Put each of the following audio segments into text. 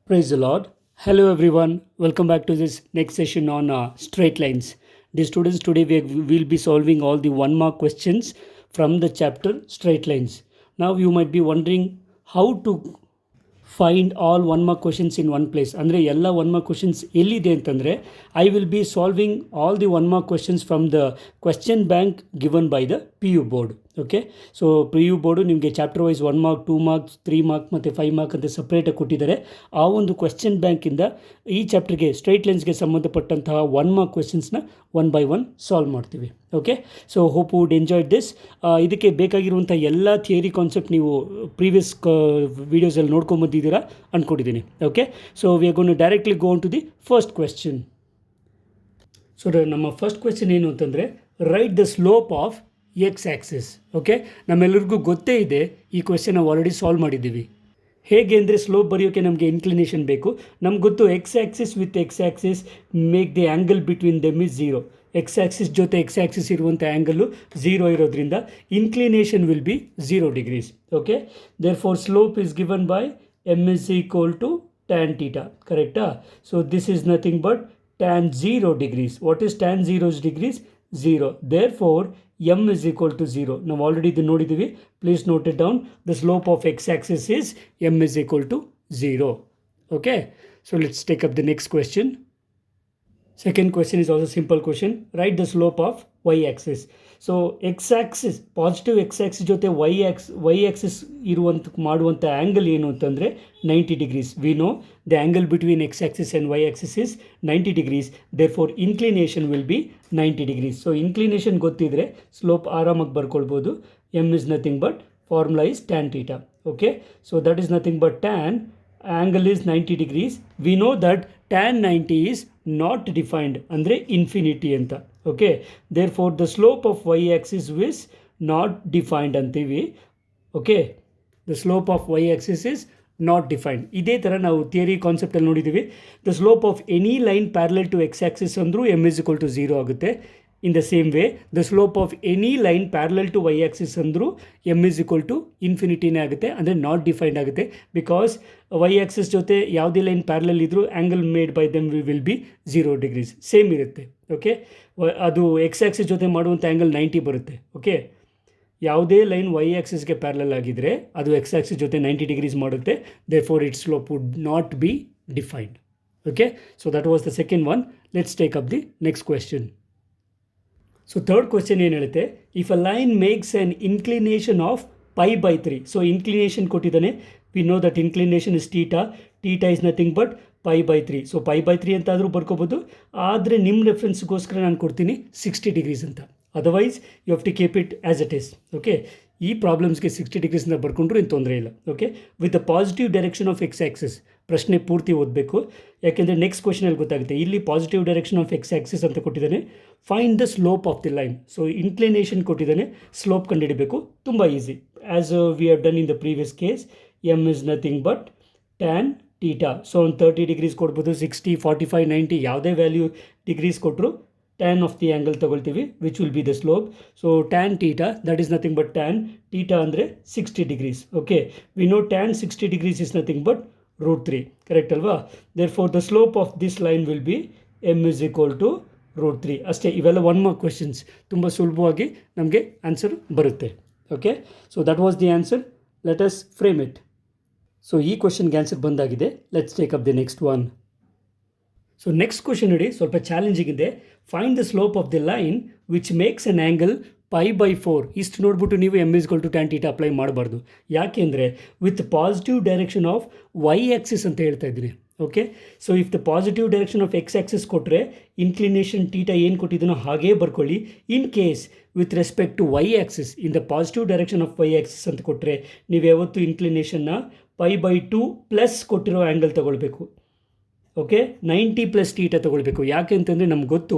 Praise the Lord. Hello, everyone. Welcome back to this next session on straight lines. Dear students, today we will be solving all the 1 mark questions from the chapter straight lines. Now, you might be wondering how to find all 1 mark questions in one place. ಅಂದರೆ ಎಲ್ಲ 1 mark questions ಎಲ್ಲಿದೆ ಅಂತಂದರೆ I will be solving all the 1 mark questions from the question bank given by the P U board. Okay, so P U board ನಿಮಗೆ chapter wise 1 mark, 2 mark, 3 mark ಮತ್ತು 5 mark ಅಂತ ಸಪ್ರೇಟಾಗಿ ಕೊಟ್ಟಿದ್ದಾರೆ. ಆ ಒಂದು question ಬ್ಯಾಂಕಿಂದ ಈ ಚಾಪ್ಟರ್ಗೆ ಸ್ಟ್ರೈಟ್ ಲೈನ್ಸ್ಗೆ ಸಂಬಂಧಪಟ್ಟಂತಹ 1 mark ಕ್ವೆಶನ್ಸ್ನ ಒನ್ ಬೈ ಒನ್ ಸಾಲ್ವ್ ಮಾಡ್ತೀವಿ. Okay, so hope would enjoy this. ಇದಕ್ಕೆ ಬೇಕಾಗಿರುವಂಥ ಎಲ್ಲ ಥಿಯರಿ ಕಾನ್ಸೆಪ್ಟ್ ನೀವು ಪ್ರೀವಿಯಸ್ ವೀಡಿಯೋಸಲ್ಲಿ ನೋಡ್ಕೊಂಬಂದಿದ್ದೀರಾ ಅಂದ್ಕೊಂಡಿದ್ದೀನಿ. Okay, so we are gonna directly go on to the first question. So ನಮ್ಮ ಫಸ್ಟ್ ಕ್ವೆಶ್ಚನ್ ಏನು ಅಂತಂದರೆ, write the slope of X axis. Okay, ನಮ್ಮೆಲ್ಲರಿಗೂ ಗೊತ್ತೇ ಇದೆ, ಈ ಕ್ವೆಶ್ಚನ್ ನಾವು ಆಲ್ರೆಡಿ ಸಾಲ್ವ್ ಮಾಡಿದ್ದೀವಿ. ಹೇಗೆ ಅಂದರೆ ಸ್ಲೋಪ್ ಬರೆಯೋಕ್ಕೆ ನಮಗೆ ಇನ್ಕ್ಲಿನೇಷನ್ ಬೇಕು. ನಮ್ಗೆ ಗೊತ್ತು X axis with X axis make the angle between them is 0. X axis ಜೊತೆ ಎಕ್ಸ್ ಆ್ಯಕ್ಸಿಸ್ ಇರುವಂಥ ಆ್ಯಂಗಲ್ಲು 0 ಇರೋದ್ರಿಂದ inclination will be 0 degrees. Okay, therefore slope is given by M is equal to tan theta. ಕರೆಕ್ಟಾ? So this is nothing but tan 0 degrees. What is tan 0 degrees? 0. Therefore, m is equal to 0. ನಾವು already ಇದು ನೋಡಿದ್ದೀವಿ. Please note it down. The slope of x axis is m is equal to 0. Okay, so let's take up the next question. Second question is also simple question. Write the slope of y-axis. So X axis, positive X axis ಜೊತೆ Y axis ಮಾಡುವಂಥ angle ಏನು ಅಂತಂದರೆ 90 degrees. We know the angle between X axis and Y axis is 90 degrees. Therefore inclination will be 90 degrees. So inclination ಗೊತ್ತಿದ್ರೆ slope ಆರಾಮಾಗಿ ಬರ್ಕೊಳ್ಬೋದು. M is nothing but formula is tan theta. Okay, so that is nothing but tan angle is 90 degrees. We know that tan 90 is not defined, ಅಂದರೆ infinity ಅಂತ. Okay, therefore the slope of Y axis is not defined ಅಂತೀವಿ. Okay, the slope of Y axis is not defined. ಇದೇ ಥರ ನಾವು theory ಕಾನ್ಸೆಪ್ಟಲ್ಲಿ ನೋಡಿದ್ದೀವಿ. The slope of any line parallel to X axis ಅಂದರೂ M is equal to 0 ಆಗುತ್ತೆ. In the same way the slope of any line parallel to Y axis ಅಂದರೂ M is equal to ಇನ್ಫಿನಿಟಿನೇ ಆಗುತ್ತೆ, ಅಂದರೆ not defined ಆಗುತ್ತೆ. Because Y Axis ಜೊತೆ ಯಾವುದೇ line parallel ಇದ್ದರೂ angle made by them will be 0 degrees. Same ಇರುತ್ತೆ. Okay, ಅದು ಎಕ್ಸ್ ಆ್ಯಕ್ಸಿಸ್ ಜೊತೆ ಮಾಡುವಂಥ ಆ್ಯಂಗಲ್ 90 ಬರುತ್ತೆ. ಓಕೆ, ಯಾವುದೇ ಲೈನ್ ವೈ ಆ್ಯಕ್ಸಿಸ್ಗೆ ಪ್ಯಾರಲಲ್ ಆಗಿದ್ದರೆ ಅದು ಎಕ್ಸ್ ಆ್ಯಕ್ಸಿಸ್ ಜೊತೆ 90 degrees ಮಾಡುತ್ತೆ. Therefore its slope would not be defined. Okay, so that was the second one. Let's take up the next question. So third question ಏನು ಹೇಳುತ್ತೆ, if a line makes an inclination of π/3. So inclination ಕೊಟ್ಟಿದ್ದಾನೆ. We know that inclination is theta. Theta is nothing but π/3. So π/3 ಅಂತಾದರೂ ಬರ್ಕೋಬೋದು. ಆದರೆ ನಿಮ್ಮ ರೆಫರೆನ್ಸ್ಗೋಸ್ಕರ ನಾನು ಕೊಡ್ತೀನಿ 60 degrees ಅಂತ. Otherwise you have to keep it as it is. Okay, ಈ ಪ್ರಾಬ್ಲಮ್ಸ್ಗೆ 60 degrees ಬರ್ಕೊಂಡ್ರು ಏನು ತೊಂದರೆ ಇಲ್ಲ. Okay, with the positive direction of X Axis. ಪ್ರಶ್ನೆ ಪೂರ್ತಿ ಓದಬೇಕು, ಯಾಕೆಂದರೆ ನೆಕ್ಸ್ಟ್ ಕ್ವೆಶ್ಚನಲ್ಲಿ ಗೊತ್ತಾಗುತ್ತೆ. ಇಲ್ಲಿ positive direction of X axis ಅಂತ ಕೊಟ್ಟಿದ್ದಾನೆ. Find the slope of the line. So inclination ಕೊಟ್ಟಿದ್ದಾನೆ, ಸ್ಲೋಪ್ ಕಂಡುಹಿಡಬೇಕು. ತುಂಬ easy. As we have done in the previous case, M is nothing but tan theta. So ಒಂದು 30 degrees ಕೊಡ್ಬೋದು, 60, 45, 90 ಯಾವುದೇ value degrees ಕೊಟ್ಟರು tan of the angle ತೊಗೊಳ್ತೀವಿ, which will be the slope. So tan theta that is nothing but tan theta ಅಂದರೆ 60 degrees. Okay, we know tan 60 degrees is nothing but √3. Correct ಅಲ್ವಾ? Therefore the slope of this line will be M is equal to √3. ಅಷ್ಟೇ. ಇವೆಲ್ಲ 1 mark questions. ತುಂಬ ಸುಲಭವಾಗಿ ನಮಗೆ answer ಬರುತ್ತೆ. Okay, so that was the answer. Let us frame it. So ಈ ಕ್ವೆಶನ್ಗೆ answer ಬಂದಾಗಿದೆ. Let's take up the next one. So next question ನೋಡಿ, ಸ್ವಲ್ಪ ಚಾಲೆಂಜಿಂಗ್ ಇದೆ. Find the slope of the line which makes an angle π/4. ಇಷ್ಟು ನೋಡ್ಬಿಟ್ಟು ನೀವು M is equal to tan theta apply ಮಾಡಬಾರ್ದು. ಯಾಕೆಂದರೆ with positive direction of Y axis ಅಂತ ಹೇಳ್ತಾ ಇದ್ದೀನಿ. Okay, so if the positive direction of X axis ಕೊಟ್ಟರೆ inclination theta ಏನು ಕೊಟ್ಟಿದ್ದೀನೋ ಹಾಗೇ ಬರ್ಕೊಳ್ಳಿ. In case with respect to Y axis, in the positive direction of Y axis ಅಂತ ಕೊಟ್ಟರೆ ನೀವು ಯಾವತ್ತು ಇನ್ಕ್ಲಿನೇಷನ್ನ π/2 ಪ್ಲಸ್ ಕೊಟ್ಟಿರೋ ಆ್ಯಂಗಲ್ ತೊಗೊಳ್ಬೇಕು. ಓಕೆ, 90 + ಟೀಟಾ ತೊಗೊಳ್ಬೇಕು. ಯಾಕೆ ಅಂತಂದರೆ ನಮ್ಗೆ ಗೊತ್ತು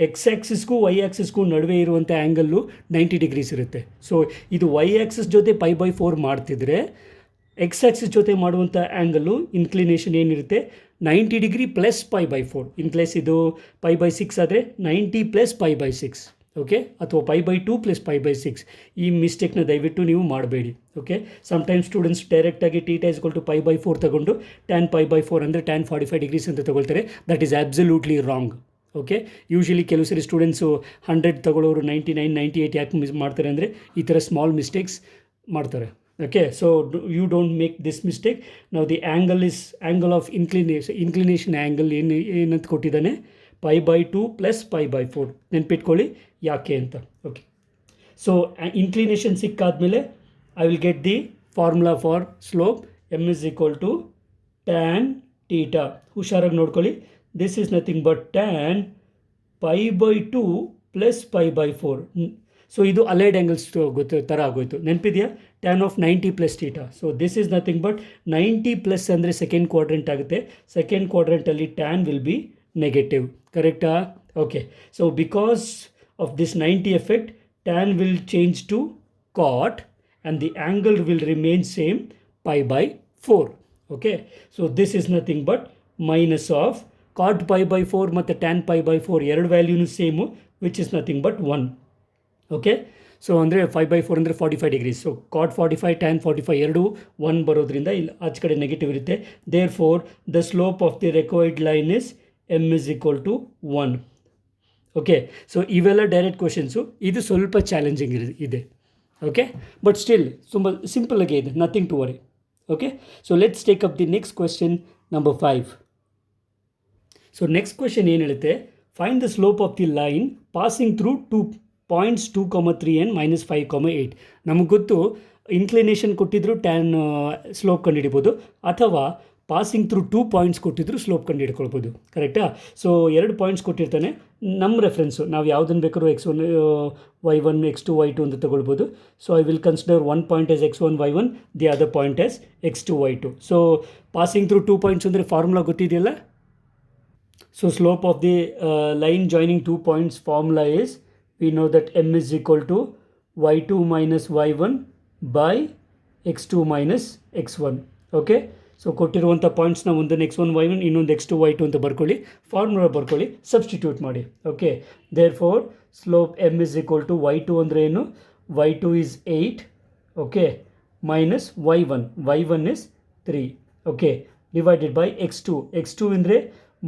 ಎಕ್ಸ್ ಆ್ಯಕ್ಸಿಸ್ಗೂ ವೈ ಆ್ಯಕ್ಸಿಸ್ಗೂ ನಡುವೆ ಇರುವಂಥ ಆ್ಯಂಗಲ್ಲು 90 degrees ಇರುತ್ತೆ. ಸೊ ಇದು ವೈ ಆ್ಯಕ್ಸಿಸ್ ಜೊತೆ π/4 ಮಾಡ್ತಿದ್ರೆ ಎಕ್ಸ್ ಆ್ಯಕ್ಸಿಸ್ ಜೊತೆ ಮಾಡುವಂಥ ಆ್ಯಂಗಲ್ಲು ಇನ್ಕ್ಲಿನೇಷನ್ ಏನಿರುತ್ತೆ 90 degree + π/4. ಇನ್ ಕೇಸ್ ಇದು π/6 ಆದರೆ 90 + π/6. ಓಕೆ, ಅಥವಾ π/2 + π/6. ಈ ಮಿಸ್ಟೇಕ್ನ ದಯವಿಟ್ಟು ನೀವು ಮಾಡಬೇಡಿ. ಓಕೆ, ಸಮ್ಟೈಮ್ಸ್ ಸ್ಟೂಡೆಂಟ್ಸ್ ಡೈರೆಕ್ಟಾಗಿ θ = π/4 ತಗೊಂಡು tan π/4 ಅಂದರೆ tan 45 ಡಿಗ್ರೀಸ್ ಅಂತ ತಗೊಳ್ತಾರೆ. That is absolutely wrong. Okay, usually ಕೆಲವು ಸರಿ ಸ್ಟೂಡೆಂಟ್ಸು 100 ತಗೊಳ್ಳೋರು 99, 98 ಯಾಕೆ ಮಿಸ್ ಮಾಡ್ತಾರೆ ಅಂದರೆ ಈ ಥರ ಸ್ಮಾಲ್ ಮಿಸ್ಟೇಕ್ಸ್ ಮಾಡ್ತಾರೆ. Okay, so you don't make this mistake. ನಾವು the angle of inclination angle ಏನಂತ ಕೊಟ್ಟಿದ್ದಾನೆ, π/2 + π/4. ನೆನ್ಪಿಟ್ಕೊಳ್ಳಿ ಯಾಕೆ ಅಂತ. ಓಕೆ, ಸೊ ಇನ್ಕ್ಲಿನೇಷನ್ ಸಿಕ್ಕಾದ್ಮೇಲೆ I will get the formula for slope. m = tan θ. ಹುಷಾರಾಗಿ ನೋಡ್ಕೊಳ್ಳಿ. This is nothing but tan π/2 + π/4. So ಇದು ಅಲೈಡ್ ಆ್ಯಂಗಲ್ಸ್ ಥರ ಆಗೋಯ್ತು. ನೆನಪಿದೆಯಾ? tan of 90 + θ. So this is nothing but 90+ ಅಂದರೆ ಸೆಕೆಂಡ್ ಕ್ವಾಡ್ರೆಂಟ್ ಆಗುತ್ತೆ. ಸೆಕೆಂಡ್ ಕ್ವಾಡ್ರೆಂಟಲ್ಲಿ tan ವಿಲ್ ಬಿ ನೆಗೆಟಿವ್. ಕರೆಕ್ಟಾ? Okay, so because of this 90 effect tan will change to cot and the angle will remain same π/4. Okay, so this is nothing but minus of cot π/4 ಮತ್ತು tan π/4 ಎರಡು ವ್ಯಾಲ್ಯೂನು same, which is nothing but 1. Okay, so ಅಂದರೆ 5/4 ಅಂದರೆ 45 degrees. So cot 45 tan 45 ಎರಡೂ 1 ಬರೋದ್ರಿಂದ ಇಲ್ಲಿ ಆಚೆ ಕಡೆ ನೆಗೆಟಿವ್ ಇರುತ್ತೆ. Therefore the slope of the required line is m = 1. Okay, so ಇವೆಲ್ಲ ಡೈರೆಕ್ಟ್ ಕ್ವೆಶನ್ಸು. ಇದು ಸ್ವಲ್ಪ ಚಾಲೆಂಜಿಂಗ್ ಇದೆ. ಓಕೆ, ಬಟ್ ಸ್ಟಿಲ್ ತುಂಬ ಸಿಂಪಲ್ಲಾಗೆ ಇದೆ, nothing to worry. Okay, so let's take up the next question number 5. So next question ಏನು ಹೇಳುತ್ತೆ, find the slope of the line passing through 2 points 2,3 and -5,8. ನಮಗೆ ಗೊತ್ತು ಇನ್ಕ್ಲಿನೇಷನ್ ಕೊಟ್ಟಿದ್ರು ಟ್ಯಾನ್ ಸ್ಲೋಪ್ ಕಂಡುಹಿಡಿಬೋದು, ಅಥವಾ ಪಾಸಿಂಗ್ ಥ್ರೂ 2 ಪಾಯಿಂಟ್ಸ್ ಕೊಟ್ಟಿದ್ರು slope ಕಂಡುಹಿಡ್ಕೊಳ್ಬೋದು. ಕರೆಕ್ಟಾ? So 2 points ಕೊಟ್ಟಿರ್ತಾನೆ. ನಮ್ಮ ರೆಫರೆನ್ಸು ನಾವು ಯಾವುದನ್ನು ಬೇಕಾದ್ರೂ x1 y1 x2 y2 ಅಂತ ತಗೊಳ್ಬೋದು. So I will consider 1 point as x1 y1, the other point as x2 y2. So passing through 2 points ಅಂದರೆ ಫಾರ್ಮುಲಾ ಗೊತ್ತಿದೆಯಲ್ಲ. So slope of the line joining 2 points formula is, we know that m is equal to y2 minus y1 by x2 minus x1. Okay, so ಕೊಟ್ಟಿರುವಂಥ ಪಾಯಿಂಟ್ಸ್ನ ಒಂದನ್ನು x1 y1 ಇನ್ನೊಂದು x2 y2 ಅಂತ ಬರ್ಕೊಳ್ಳಿ, formula ಬರ್ಕೊಳ್ಳಿ, substitute ಮಾಡಿ. Okay, therefore slope m is equal to y2 ಅಂದರೆ ಏನು, y2 is 8. Okay, minus y1 is 3. Okay, divided by x2 ಅಂದರೆ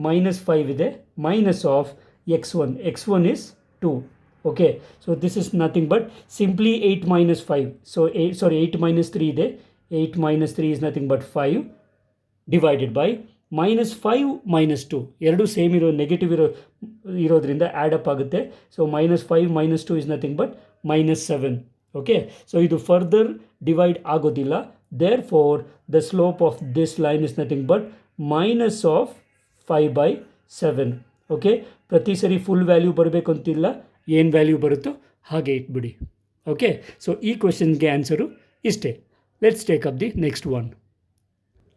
-5 ಇದೆ, minus of x1 is 2. Okay, so this is nothing but simply 8 minus 5. So 8 minus 3 ಇದೆ, 8 minus 3 is nothing but 5 divided by -5 -2. ಎರಡು same negative ಇರೋದ್ರಿಂದ add up ಆಗುತ್ತೆ. So -5 -2 is nothing but -7. Okay, so ಇದು further divide ಆಗೋದಿಲ್ಲ. Therefore the slope of this line is nothing but -5/7. Okay, ಪ್ರತಿ ಸರಿ full value ಬರಬೇಕು ಅಂತಿಲ್ಲ, ಏನು ವ್ಯಾಲ್ಯೂ ಬರುತ್ತೋ ಹಾಗೆ ಇಟ್ಬಿಡಿ. ಓಕೆ, ಸೊ ಈ ಕ್ವೆಶನ್ಗೆ ಆನ್ಸರು ಇಷ್ಟೇ. Let's take up the next one.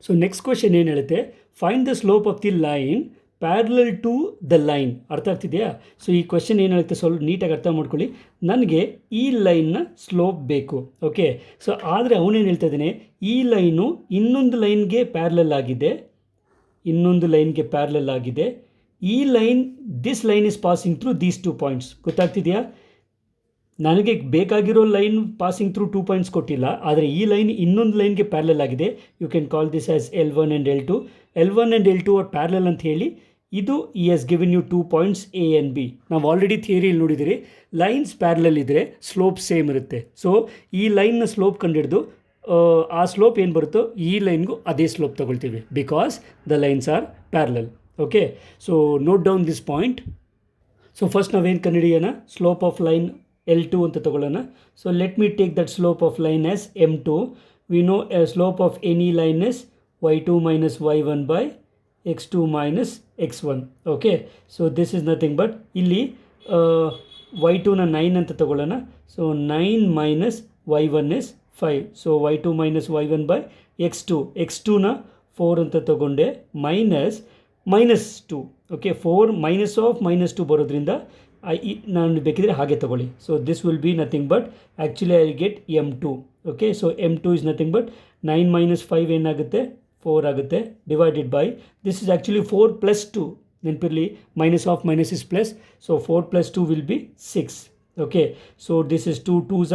So next question ಏನು ಹೇಳುತ್ತೆ, find the slope of the line parallel to the line. ಅರ್ಥ ಆಗ್ತಿದೆಯಾ? ಸೊ ಈ ಕ್ವೆಶನ್ ಏನು ಹೇಳುತ್ತೆ ಸ್ವಲ್ಪ ನೀಟಾಗಿ ಅರ್ಥ ಮಾಡ್ಕೊಳ್ಳಿ. ನನಗೆ ಈ ಲೈನ್ನ ಸ್ಲೋಪ್ ಬೇಕು. ಓಕೆ, ಸೊ ಆದರೆ ಅವನೇನು ಹೇಳ್ತಾ ಇದ್ದಾನೆ, ಈ ಲೈನು ಇನ್ನೊಂದು ಲೈನ್ಗೆ ಪ್ಯಾರಲಲ್ ಆಗಿದೆ. ಈ line, this line is passing through these 2 points. ಗೊತ್ತಾಗ್ತಿದೆಯಾ? ನನಗೆ ಬೇಕಾಗಿರೋ ಲೈನ್ ಪಾಸಿಂಗ್ ಥ್ರೂ 2 ಪಾಯಿಂಟ್ಸ್ ಕೊಟ್ಟಿಲ್ಲ, ಆದರೆ ಈ ಲೈನ್ ಇನ್ನೊಂದು ಲೈನ್ಗೆ ಪ್ಯಾರಲಲ್ ಆಗಿದೆ. You can call this as L1 and L2. L1 and L2 are parallel ಅಂತ ಹೇಳಿ, ಇದು ಈ has given you 2 points A and B. ನಾವು ಆಲ್ರೆಡಿ ಥಿಯರಿಯಲ್ಲಿ ನೋಡಿದಿರಿ, ಲೈನ್ಸ್ ಪ್ಯಾರಲಲ್ ಇದ್ದರೆ ಸ್ಲೋಪ್ ಸೇಮ್ ಇರುತ್ತೆ. ಸೊ ಈ ಲೈನ್ನ ಸ್ಲೋಪ್ ಕಂಡುಹಿಡಿದು ಆ ಸ್ಲೋಪ್ ಏನು ಬರುತ್ತೋ ಈ ಲೈನ್ಗೂ ಅದೇ ಸ್ಲೋಪ್ ತಗೊಳ್ತೀವಿ, because the lines are parallel. Okay, so note down this point. So first ನಾವೇನು ಕಂಡುಹಿಡಿಯೋಣ, ಸ್ಲೋಪ್ ಆಫ್ ಲೈನ್ L2 ಅಂತ ತಗೊಳ್ಳೋಣ. So let me take that slope of line as M2. V know slope of any line is y2 minus y1 by x2 minus x1. Okay, so this is nothing but ಇಲ್ಲಿ y2ನ 9 ಅಂತ ತಗೊಳ್ಳೋಣ. So 9 minus y1 is 5. So y2 minus y1 by x2ನ 4 ಅಂತ ತಗೊಂಡೆ, -2. Okay, 4 minus of -2 ಬರೋದ್ರಿಂದ ನಾನು ಬೇಕಿದ್ರೆ ಹಾಗೆ ತಗೊಳ್ಳಿ. So this will be nothing but actually I get M2. Okay, so M2 is nothing but 9 - 5 ಏನಾಗುತ್ತೆ, 4 ಆಗುತ್ತೆ, divided by this is actually 4 + 2. ನೆನಪಿರಲಿ, minus of minus is plus. So 4 + 2 will be 6. Okay so this is 2 2s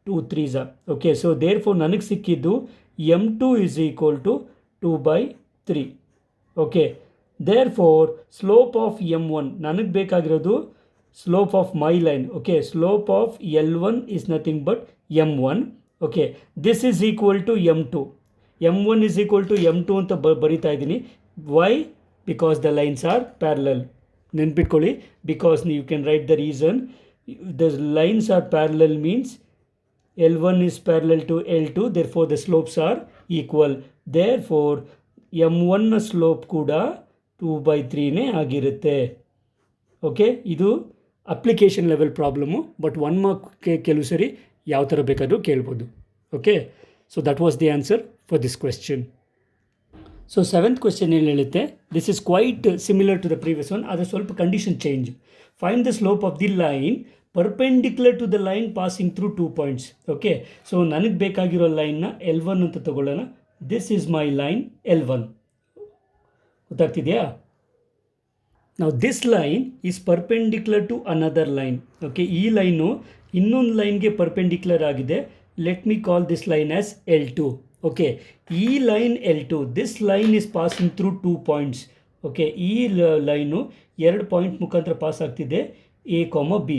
2 3s. Okay so therefore ನನಗೆ ಸಿಕ್ಕಿದ್ದು m2 is equal to 2/3. Okay therefore slope of m1 ನನಗೆ ಬೇಕಾಗಿರೋದು slope of my line. Okay slope of L1 is nothing but m1. Okay this is equal to m2. m1 is equal to m2 ಅಂತ ಬರಿತಾ ಇದ್ದೀನಿ. Why? Because the lines are parallel. ನೆನ್ಪಿಟ್ಕೊಳ್ಳಿ, because you can write the reason. The lines are parallel means L1 is parallel to L2, therefore the slopes are equal. Therefore m1 ನ slope ಕೂಡ 2/3ನೇ ಆಗಿರುತ್ತೆ. Okay ಇದು application level problem, but 1 ಮಾರ್ಕ್ಗೆ ಕೆಲವು ಸರಿ ಯಾವ ಥರ ಬೇಕಾದರೂ ಕೇಳ್ಬೋದು. Okay so that was the answer for this question. So 7th question ಏನು ಹೇಳುತ್ತೆ, this is quite similar to the previous one, ಆದರೆ ಸ್ವಲ್ಪ condition change. Find the slope of the line perpendicular to the line passing through 2 points. Okay so ನನಗೆ ಬೇಕಾಗಿರೋ ಲೈನ್ನ L1 ಅಂತ ತಗೊಳ್ಳೋಣ. This is my line L1. ಗೊತ್ತಾಗ್ತಿದೆಯಾ? ನಾವು this line is perpendicular to another line. Okay ಈ line ಇನ್ನೊಂದು ಲೈನ್ಗೆ perpendicular ಆಗಿದೆ. Let me call this line as L2. Okay ಈ line L2, this line is passing through 2 points. Okay ಈ line 2 point ಮುಖಾಂತರ pass ಆಗ್ತಿದೆ, A, B.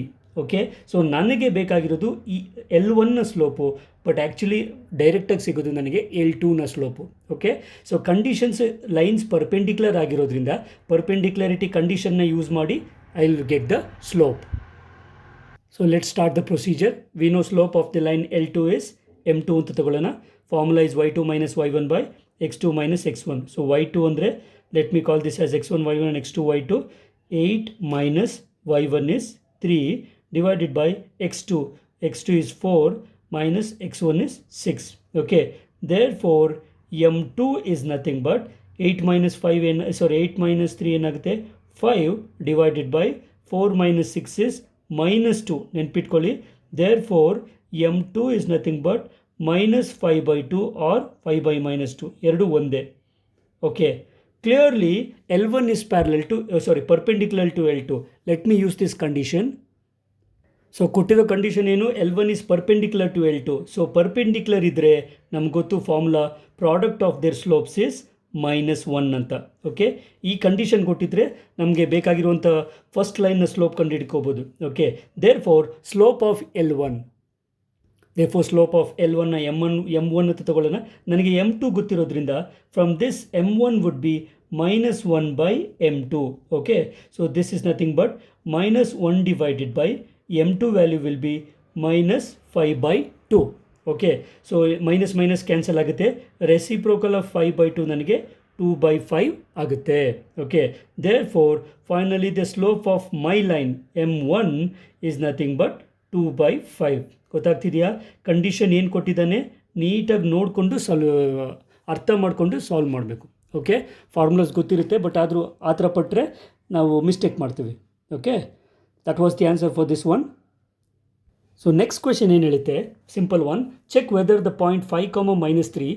Okay so ನನಗೆ ಬೇಕಾಗಿರೋದು ಈ L1ನ ಸ್ಲೋಪು, ಬಟ್ ಆ್ಯಕ್ಚುಲಿ ಡೈರೆಕ್ಟಾಗಿ ಸಿಗೋದು ನನಗೆ L2ನ slope. Okay so conditions lines perpendicular ಆಗಿರೋದ್ರಿಂದ ಪರ್ಪೆಂಡಿಕ್ಯುಲರಿಟಿ ಕಂಡೀಷನ್ನ ಯೂಸ್ ಮಾಡಿ I will get the slope. So let start the procedure. We know slope of the line L2 is m2 ಅಂತ ತಗೊಳ್ಳೋಣ. Formula is y2 minus y1 by x2 minus x1. So y2 ಅಂದರೆ let me call this as x1 y1 and x2 y2. 8 minus y1 is 3 divided by x2. x2 is 4 minus x1 is 6. Okay, therefore m2 is nothing but 8 minus 3 ಏನಾಗುತ್ತೆ 5 divided by 4 minus 6 is minus 2. ನೆನ್ಪಿಟ್ಕೊಳ್ಳಿ. therefore m2 is nothing but minus 5/2 or 5 by minus 2. ಎರಡು ಒಂದೇ. okay, clearly L1 is perpendicular to L2. let me use this condition. So ಕೊಟ್ಟಿರೋ condition ಏನು, L1 is perpendicular to L2. So perpendicular ಇದ್ದರೆ ನಮ್ಗೆ ಗೊತ್ತು formula product of their slopes is -1 ಅಂತ. Okay ಈ condition ಕೊಟ್ಟಿದ್ರೆ ನಮಗೆ ಬೇಕಾಗಿರುವಂಥ ಫಸ್ಟ್ ಲೈನ್ನ ಸ್ಲೋಪ್ ಕಂಡು ಹಿಡ್ಕೋಬೋದು. Okay therefore slope of L1 m1 ಅಂತ ತಗೊಳ್ಳೋಣ. ನನಗೆ m2 ಗೊತ್ತಿರೋದ್ರಿಂದ from this m1 would be -1/m2. Okay so this is nothing but -1 divided by m2 value will be -5/2. Okay so minus cancel ಆಗುತ್ತೆ. Reciprocal of 5/2 ನನಗೆ 2/5 ಆಗುತ್ತೆ. Okay therefore finally the slope of my line m1 is nothing but 2/5. ಗೊತ್ತಾಗ್ತಿದೆಯಾ? Condition ಏನು ಕೊಟ್ಟಿದ್ದಾನೆ ನೀಟಾಗಿ ನೋಡಿಕೊಂಡು ಅರ್ಥ ಮಾಡಿಕೊಂಡು ಸಾಲ್ವ್ ಮಾಡಬೇಕು. ಓಕೆ ಫಾರ್ಮುಲಾಸ್ ಗೊತ್ತಿರುತ್ತೆ, ಬಟ್ ಆದರೂ ಆ ಥರ ಪಟ್ಟರೆ ನಾವು ಮಿಸ್ಟೇಕ್ ಮಾಡ್ತೀವಿ. Okay that was the answer for this one. So next question ಏನು ಹೇಳುತ್ತೆ, simple one. Check whether the point 5, -3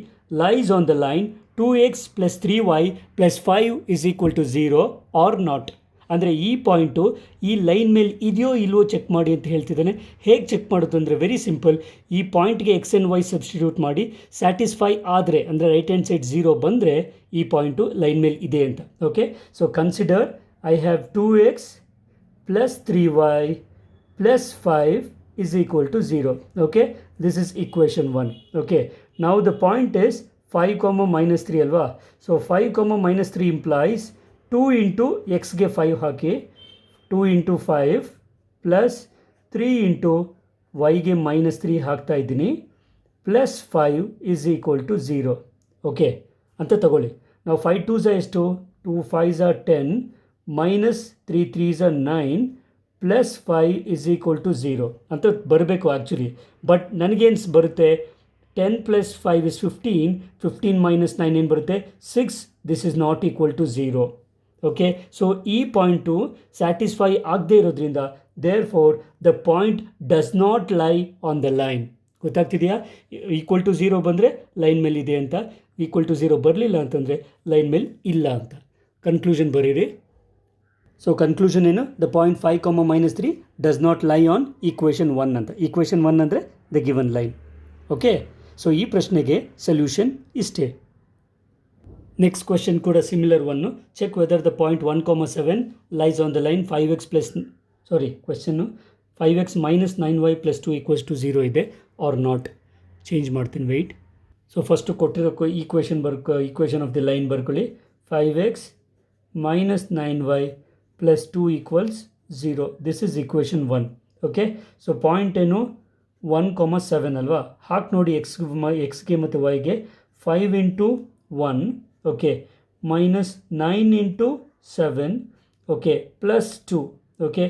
lies on the line 2x plus 3y plus 5 is equal to 0 or not. ಅಂದರೆ ಈ point ಈ line ಮೇಲೆ ಇದೆಯೋ ಇಲ್ವೋ check ಮಾಡಿ ಅಂತ ಹೇಳ್ತಿದ್ದಾನೆ. ಹೇಗೆ ಚೆಕ್ ಮಾಡೋದು ಅಂದರೆ ವೆರಿ ಸಿಂಪಲ್. ಈ ಪಾಯಿಂಟ್ಗೆ ಎಕ್ಸ್ ಆ್ಯಂಡ್ ವೈ ಸಬ್ಸ್ಟಿಟ್ಯೂಟ್ ಮಾಡಿ ಸ್ಯಾಟಿಸ್ಫೈ ಆದರೆ ಅಂದರೆ ರೈಟ್ ಹ್ಯಾಂಡ್ ಸೈಡ್ 0 ಬಂದರೆ ಈ ಪಾಯಿಂಟು ಲೈನ್ ಮೇಲೆ ಇದೆ ಅಂತ. Okay so consider I have 2x plus 3y plus 5 is equal to 0. Okay, this is equation 1. Okay, now the point is 5, -3 alva. So 5, -3 implies 2 into x ge 5 haki 2 into 5 plus 3 into y ge -3 ಹಾಕ್ತಾ ಇದ್ದೀನಿ plus 5 is equal to 0. Okay ಅಂತ ತಗೊಳ್ಳಿ. ನಾವು 5 2s ಎಷ್ಟು 2 5s are 10 minus 3 3s are 9 plus 5 is equal to 0 ಅಂತ ಬರಬೇಕು actually. But ನನಗೇನು ಬರುತ್ತೆ 10 plus 5 is 15 15 minus 9 ಏನು ಬರುತ್ತೆ 6. This is not equal to 0. Okay so ಈ ಪಾಯಿಂಟು ಸ್ಯಾಟಿಸ್ಫೈ ಆಗದೇ ಇರೋದ್ರಿಂದ therefore the point does not lie on the line. ಗೊತ್ತಾಗ್ತಿದೆಯಾ? ಈಕ್ವಲ್ ಟು 0 ಬಂದರೆ ಲೈನ್ ಮೇಲೆ ಇದೆ ಅಂತ, ಈಕ್ವಲ್ ಟು 0 ಬರಲಿಲ್ಲ ಅಂತಂದರೆ ಲೈನ್ ಮೇಲೆ ಇಲ್ಲ ಅಂತ. ಕನ್ಕ್ಲೂಷನ್ ಬರೀರಿ. ಸೊ ಕನ್ಕ್ಲೂಷನ್ ಏನು, the point 5, -3 does not lie on equation 1 ಅಂತ. ಈಕ್ವೇಷನ್ 1 ಅಂದರೆ the given line. Okay, so ಈ ಪ್ರಶ್ನೆಗೆ ಸೊಲ್ಯೂಷನ್ ಇಷ್ಟೇ. ನೆಕ್ಸ್ಟ್ ಕ್ವೆಶ್ಚನ್ ಕೂಡ similar one. Check whether the point 1, 7 lies on the line 5x question 5x - 9y + 2 = 0 ಇದೆ or not. Change ಮಾಡ್ತೀನಿ, wait. So first ಕೊಟ್ಟಿರೋ equation of the line ಬರ್ಕೊಳ್ಳಿ. 5x - 9y + 2 = 0. This is equation 1. Okay, so point ಏನು 1, 7 ಅಲ್ವಾ. ಹಾಕಿ ನೋಡಿ, ಎಕ್ಸ್ಗೆ ಮತ್ತು ವೈಗೆ 5 × 1, okay, -9 × 7, okay, +2. Okay,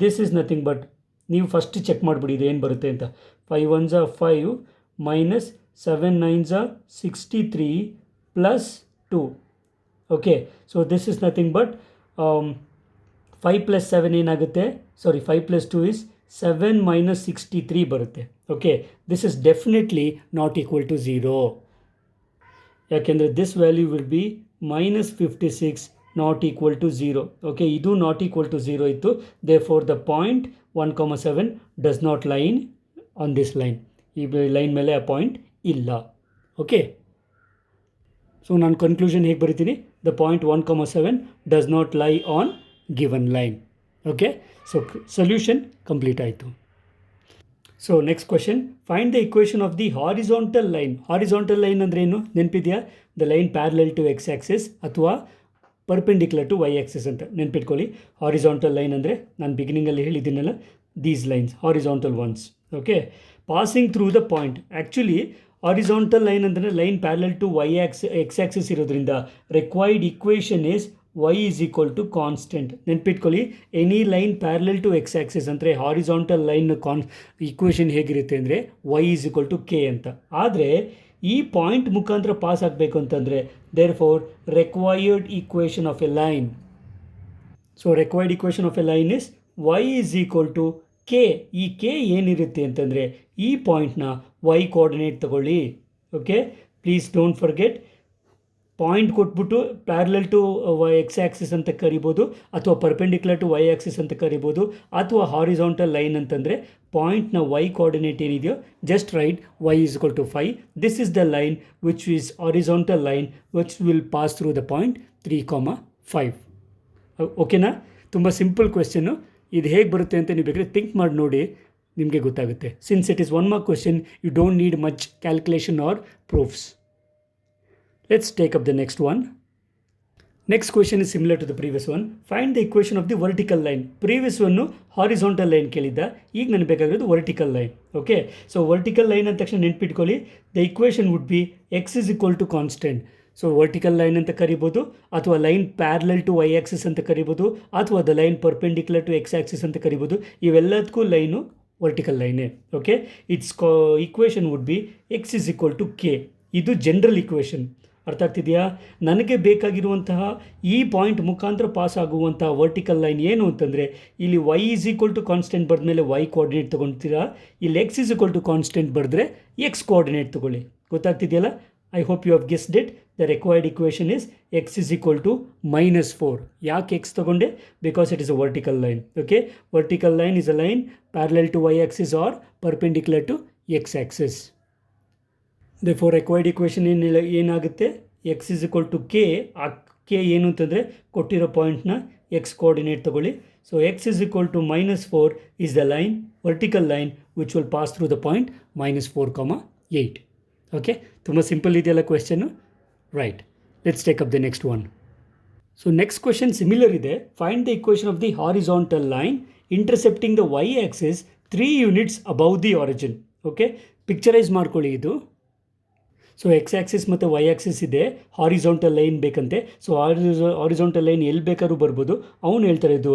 this is nothing but, ನೀವು first check ಮಾಡಿಬಿಡಿ ಇದು ಏನು ಬರುತ್ತೆ ಅಂತ. 5 1s are 5 - 7 9s are 63 +2. Okay, so this is nothing but 5 + 7 ಏನಾಗುತ್ತೆ, 5 + 2 is 7 - 63 ಬರುತ್ತೆ. Okay, this is definitely not equal to 0. ಯಾಕೆಂದರೆ this value will be -56 not equal to 0. Okay, ಇದು ನಾಟ್ ಈಕ್ವಲ್ ಟು 0 ಇತ್ತು. Therefore the point 1, 7 does not line on this line. ಈ line ಮೇಲೆ ಆ point ಇಲ್ಲ. Okay, so ನಾನು conclusion ಹೇಗೆ ಬರಿತೀನಿ, the point 1, 7 does not lie on given line. Okay, so solution complete ಆಯಿತು. So next question, find the equation of the horizontal line. Horizontal line ಅಂದರೆ ಏನು ನೆನಪಿದೆಯಾ? The line parallel to X axis ಅಥವಾ perpendicular to Y axis ಅಂತ ನೆನ್ಪಿಟ್ಕೊಳ್ಳಿ. Horizontal line ಅಂದರೆ ನಾನು ಬಿಗಿನಿಂಗಲ್ಲಿ ಹೇಳಿದ್ದೀನಲ್ಲ, these lines horizontal ones. Okay, passing through the point. Actually horizontal line ಅಂದರೆ line parallel to X Axis ಇರೋದ್ರಿಂದ required equation is y = constant. ನೆನ್ಪಿಟ್ಕೊಳ್ಳಿ, any line parallel to X axis ಅಂದರೆ ಹಾರಿಜಾಂಟಲ್ ಲೈನ್ ಈಕ್ವೇಷನ್ ಹೇಗಿರುತ್ತೆ ಅಂದರೆ y = k ಅಂತ. ಆದರೆ ಈ point ಮುಖಾಂತರ ಪಾಸ್ ಆಗಬೇಕು ಅಂತಂದರೆ therefore required equation of a line. So required equation of a line is y = k. ಈ k ಏನಿರುತ್ತೆ ಅಂತಂದರೆ ಈ ಪಾಯಿಂಟ್ನ y ಕೋಆರ್ಡಿನೇಟ್ ತಗೊಳ್ಳಿ. Okay, please don't forget, point ಕೊಟ್ಬಿಟ್ಟು ಪ್ಯಾರಲಲ್ ಟು ಎಕ್ಸ್ ಆ್ಯಕ್ಸಿಸ್ ಅಂತ ಕರಿಬೋದು, ಅಥವಾ ಪರ್ಪೆಂಡಿಕ್ಯುಲರ್ ಟು ವೈ ಆ್ಯಕ್ಸಿಸ್ ಅಂತ ಕರಿಬೋದು, ಅಥವಾ ಹಾರಿಜಾಂಟಲ್ ಲೈನ್ ಅಂತಂದರೆ ಪಾಯಿಂಟ್ನ ವೈ ಕೋಆರ್ಡಿನೇಟ್ ಏನಿದೆಯೋ just right y = 5. This is the line which is horizontal line which will pass through the point 3, 5. ಓಕೆನಾ? ತುಂಬ ಸಿಂಪಲ್ ಕ್ವೆಶ್ಚನ್ನು. ಇದು ಹೇಗೆ ಬರುತ್ತೆ ಅಂತ ನೀವು ಬೇಕಾದ್ರೆ ಥಿಂಕ್ ಮಾಡಿ ನೋಡಿ, ನಿಮಗೆ ಗೊತ್ತಾಗುತ್ತೆ. Since it is 1 mark question, you don't need much calculation or proofs. Let's take up the next one. Next question is similar to the previous one. Find the equation of the vertical line. Previous one horizontal line ಕೇಳಿದ್ದ, ಈಗ ನನಗೆ ಬೇಕಾಗಿರೋದು vertical line. Okay, so vertical line ಅಂದ ತಕ್ಷಣ ನೆನ್ಪಿಟ್ಕೊಳ್ಳಿ, the equation would be x = constant. So vertical line ಅಂತ ಕರಿಬೋದು, ಅಥವಾ line parallel to Y axis ಅಂತ ಕರಿಬೋದು, ಅಥವಾ the line perpendicular to X axis ಅಂತ ಕರಿಬೋದು. ಇವೆಲ್ಲದಕ್ಕೂ ಲೈನು ವರ್ಟಿಕಲ್ ಲೈನೇ. Okay, its equation would be x = k. ಇದು ಜನರಲ್ ಈಕ್ವೇಷನ್. ಅರ್ಥ ಆಗ್ತಿದೆಯಾ? ನನಗೆ ಬೇಕಾಗಿರುವಂತಹ ಈ ಪಾಯಿಂಟ್ ಮುಖಾಂತರ ಪಾಸ್ ಆಗುವಂತಹ ವರ್ಟಿಕಲ್ ಲೈನ್ ಏನು ಅಂತಂದರೆ, ಇಲ್ಲಿ y = ಕಾನ್ಸ್ಟೆಂಟ್ ಬರೆದ್ಮೇಲೆ y ಕೋಆರ್ಡಿನೇಟ್ ತೊಗೊಳ್ತೀರಾ, ಇಲ್ಲಿ x = ಕಾನ್ಸ್ಟೆಂಟ್ ಬರೆದ್ರೆ x ಕೋಆರ್ಡಿನೇಟ್ ತೊಗೊಳ್ಳಿ. ಗೊತ್ತಾಗ್ತಿದೆಯಲ್ಲ? I hope you have guessed it. The required equation is x = -4. ಯಾಕೆ x ತೊಗೊಂಡೆ? Because it is a vertical line. Okay, vertical line is a line parallel to Y axis or perpendicular to X axis. Therefore required equation ಏನಾಗುತ್ತೆ, x = k. ಆ k ಏನು ಅಂತಂದರೆ ಕೊಟ್ಟಿರೋ ಪಾಯಿಂಟ್ನ x coordinate ತೊಗೊಳ್ಳಿ. So x = -4 is the line, vertical line which will pass through the point -4, 8. ಓಕೆ, ತುಂಬ simple ಇದೆಯಲ್ಲ question. Right, let's take up the next one. So next question similar ಇದೆ. Find the equation of the horizontal line intercepting the Y axis 3 units above the origin. Okay, picturise ಮಾಡ್ಕೊಳ್ಳಿ ಇದು. So X axis ಮತ್ತು Y axis ಇದೆ, horizontal line ಬೇಕಂತೆ. So horizontal line ಎಲ್ಲಿ ಬೇಕಾದ್ರೂ ಬರ್ಬೋದು. ಅವನು ಹೇಳ್ತಾರೆ ಇದು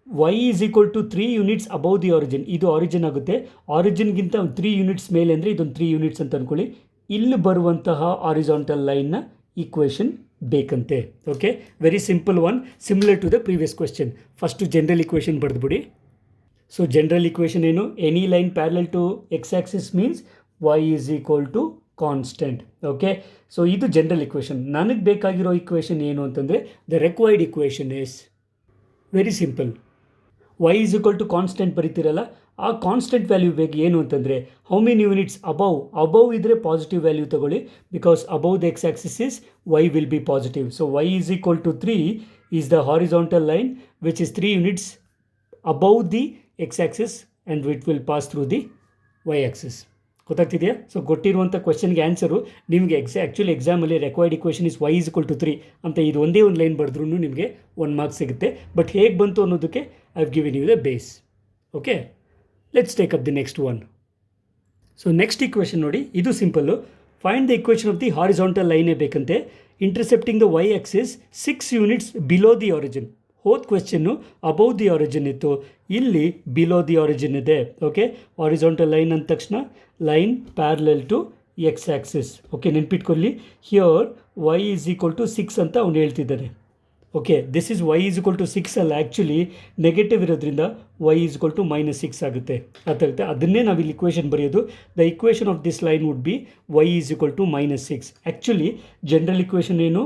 y = 3 units above the origin. ಇದು ಆರಿಜಿನ್ ಆಗುತ್ತೆ. ಆರಿಜಿನ್ಗಿಂತ 3 units ಮೇಲೆ ಅಂದರೆ ಇದೊಂದು 3 units ಅಂತ ಅಂದ್ಕೊಳ್ಳಿ. ಇಲ್ಲಿ ಬರುವಂತಹ ಹಾರಿಜಾಂಟಲ್ ಲೈನ್ನ ಈಕ್ವೇಷನ್ ಬೇಕಂತೆ. Okay, very simple one, similar to the previous question. First general equation ಬರೆದುಬಿಡಿ. ಸೊ ಜನರಲ್ ಈಕ್ವೇಷನ್ ಏನು? Any line parallel to X axis means y = constant. Okay, so ಇದು ಜನರಲ್ ಇಕ್ವೇಷನ್. ನನಗೆ ಬೇಕಾಗಿರೋ ಇಕ್ವೇಷನ್ ಏನು ಅಂತಂದರೆ the required equation is very simple. y is equal to constant ಬರೀತಿರಲ್ಲ, ಆ constant value ಬೇಕು ಏನು ಅಂತಂದರೆ ಹೌ ಮೆನಿ ಯೂನಿಟ್ಸ್ ಅಬೌವ್ ಇದ್ದರೆ ಪಾಸಿಟಿವ್ ವ್ಯಾಲ್ಯೂ ತಗೊಳ್ಳಿ, because above the x axis is y will be positive. So y is equal to 3 is the horizontal line which is 3 units above the X axis and it will pass through the y axis. ಗೊತ್ತಾಗ್ತಿದೆಯಾ? So ಕೊಟ್ಟಿರುವಂಥ ಕ್ವೆಶನ್ಗೆ answer ನಿಮಗೆ actually ಎಕ್ಸಾಮಲ್ಲಿ required equation is y is equal to 3 ಅಂತ ಇದು ಒಂದೇ ಒಂದು line ಬರೆದ್ರೂ ನಿಮಗೆ 1 ಮಾರ್ಕ್ಸ್ ಸಿಗುತ್ತೆ. ಬಟ್ ಹೇಗೆ ಬಂತು ಅನ್ನೋದಕ್ಕೆ I have given you the base. Okay, let's take up the next one. So next equation ನೋಡಿ, ಇದು simple. Find the equation of the horizontal ಲೈನೇ ಬೇಕಂತೆ, intercepting the y axis 6 units below the origin. ಹೋದ question above the origin ಇತ್ತು, ಇಲ್ಲಿ below the origin ಇದೆ. Okay, horizontal line ಅಂದ ತಕ್ಷಣ line parallel to X axis. Okay, ನೆನ್ಪಿಟ್ಕೊಳ್ಳಿ, here y is equal to 6 ಅಂತ ಅವ್ನು ಹೇಳ್ತಿದ್ದಾನೆ. Okay, this is y is equal to 6 ಅಲ್ಲ, ಆ್ಯಕ್ಚುಲಿ ನೆಗೆಟಿವ್ ಇರೋದ್ರಿಂದ y ಈಸ್ ಈಕ್ವಲ್ ಟು -6 ಆಗುತ್ತೆ. ಅರ್ಥಾಗುತ್ತೆ? ಅದನ್ನೇ ನಾವು ಇಲ್ಲಿ ಇಕ್ವೇಷನ್ ಬರೆಯೋದು. The equation of this line would be y is equal to -6. Actually general equation ಏನು,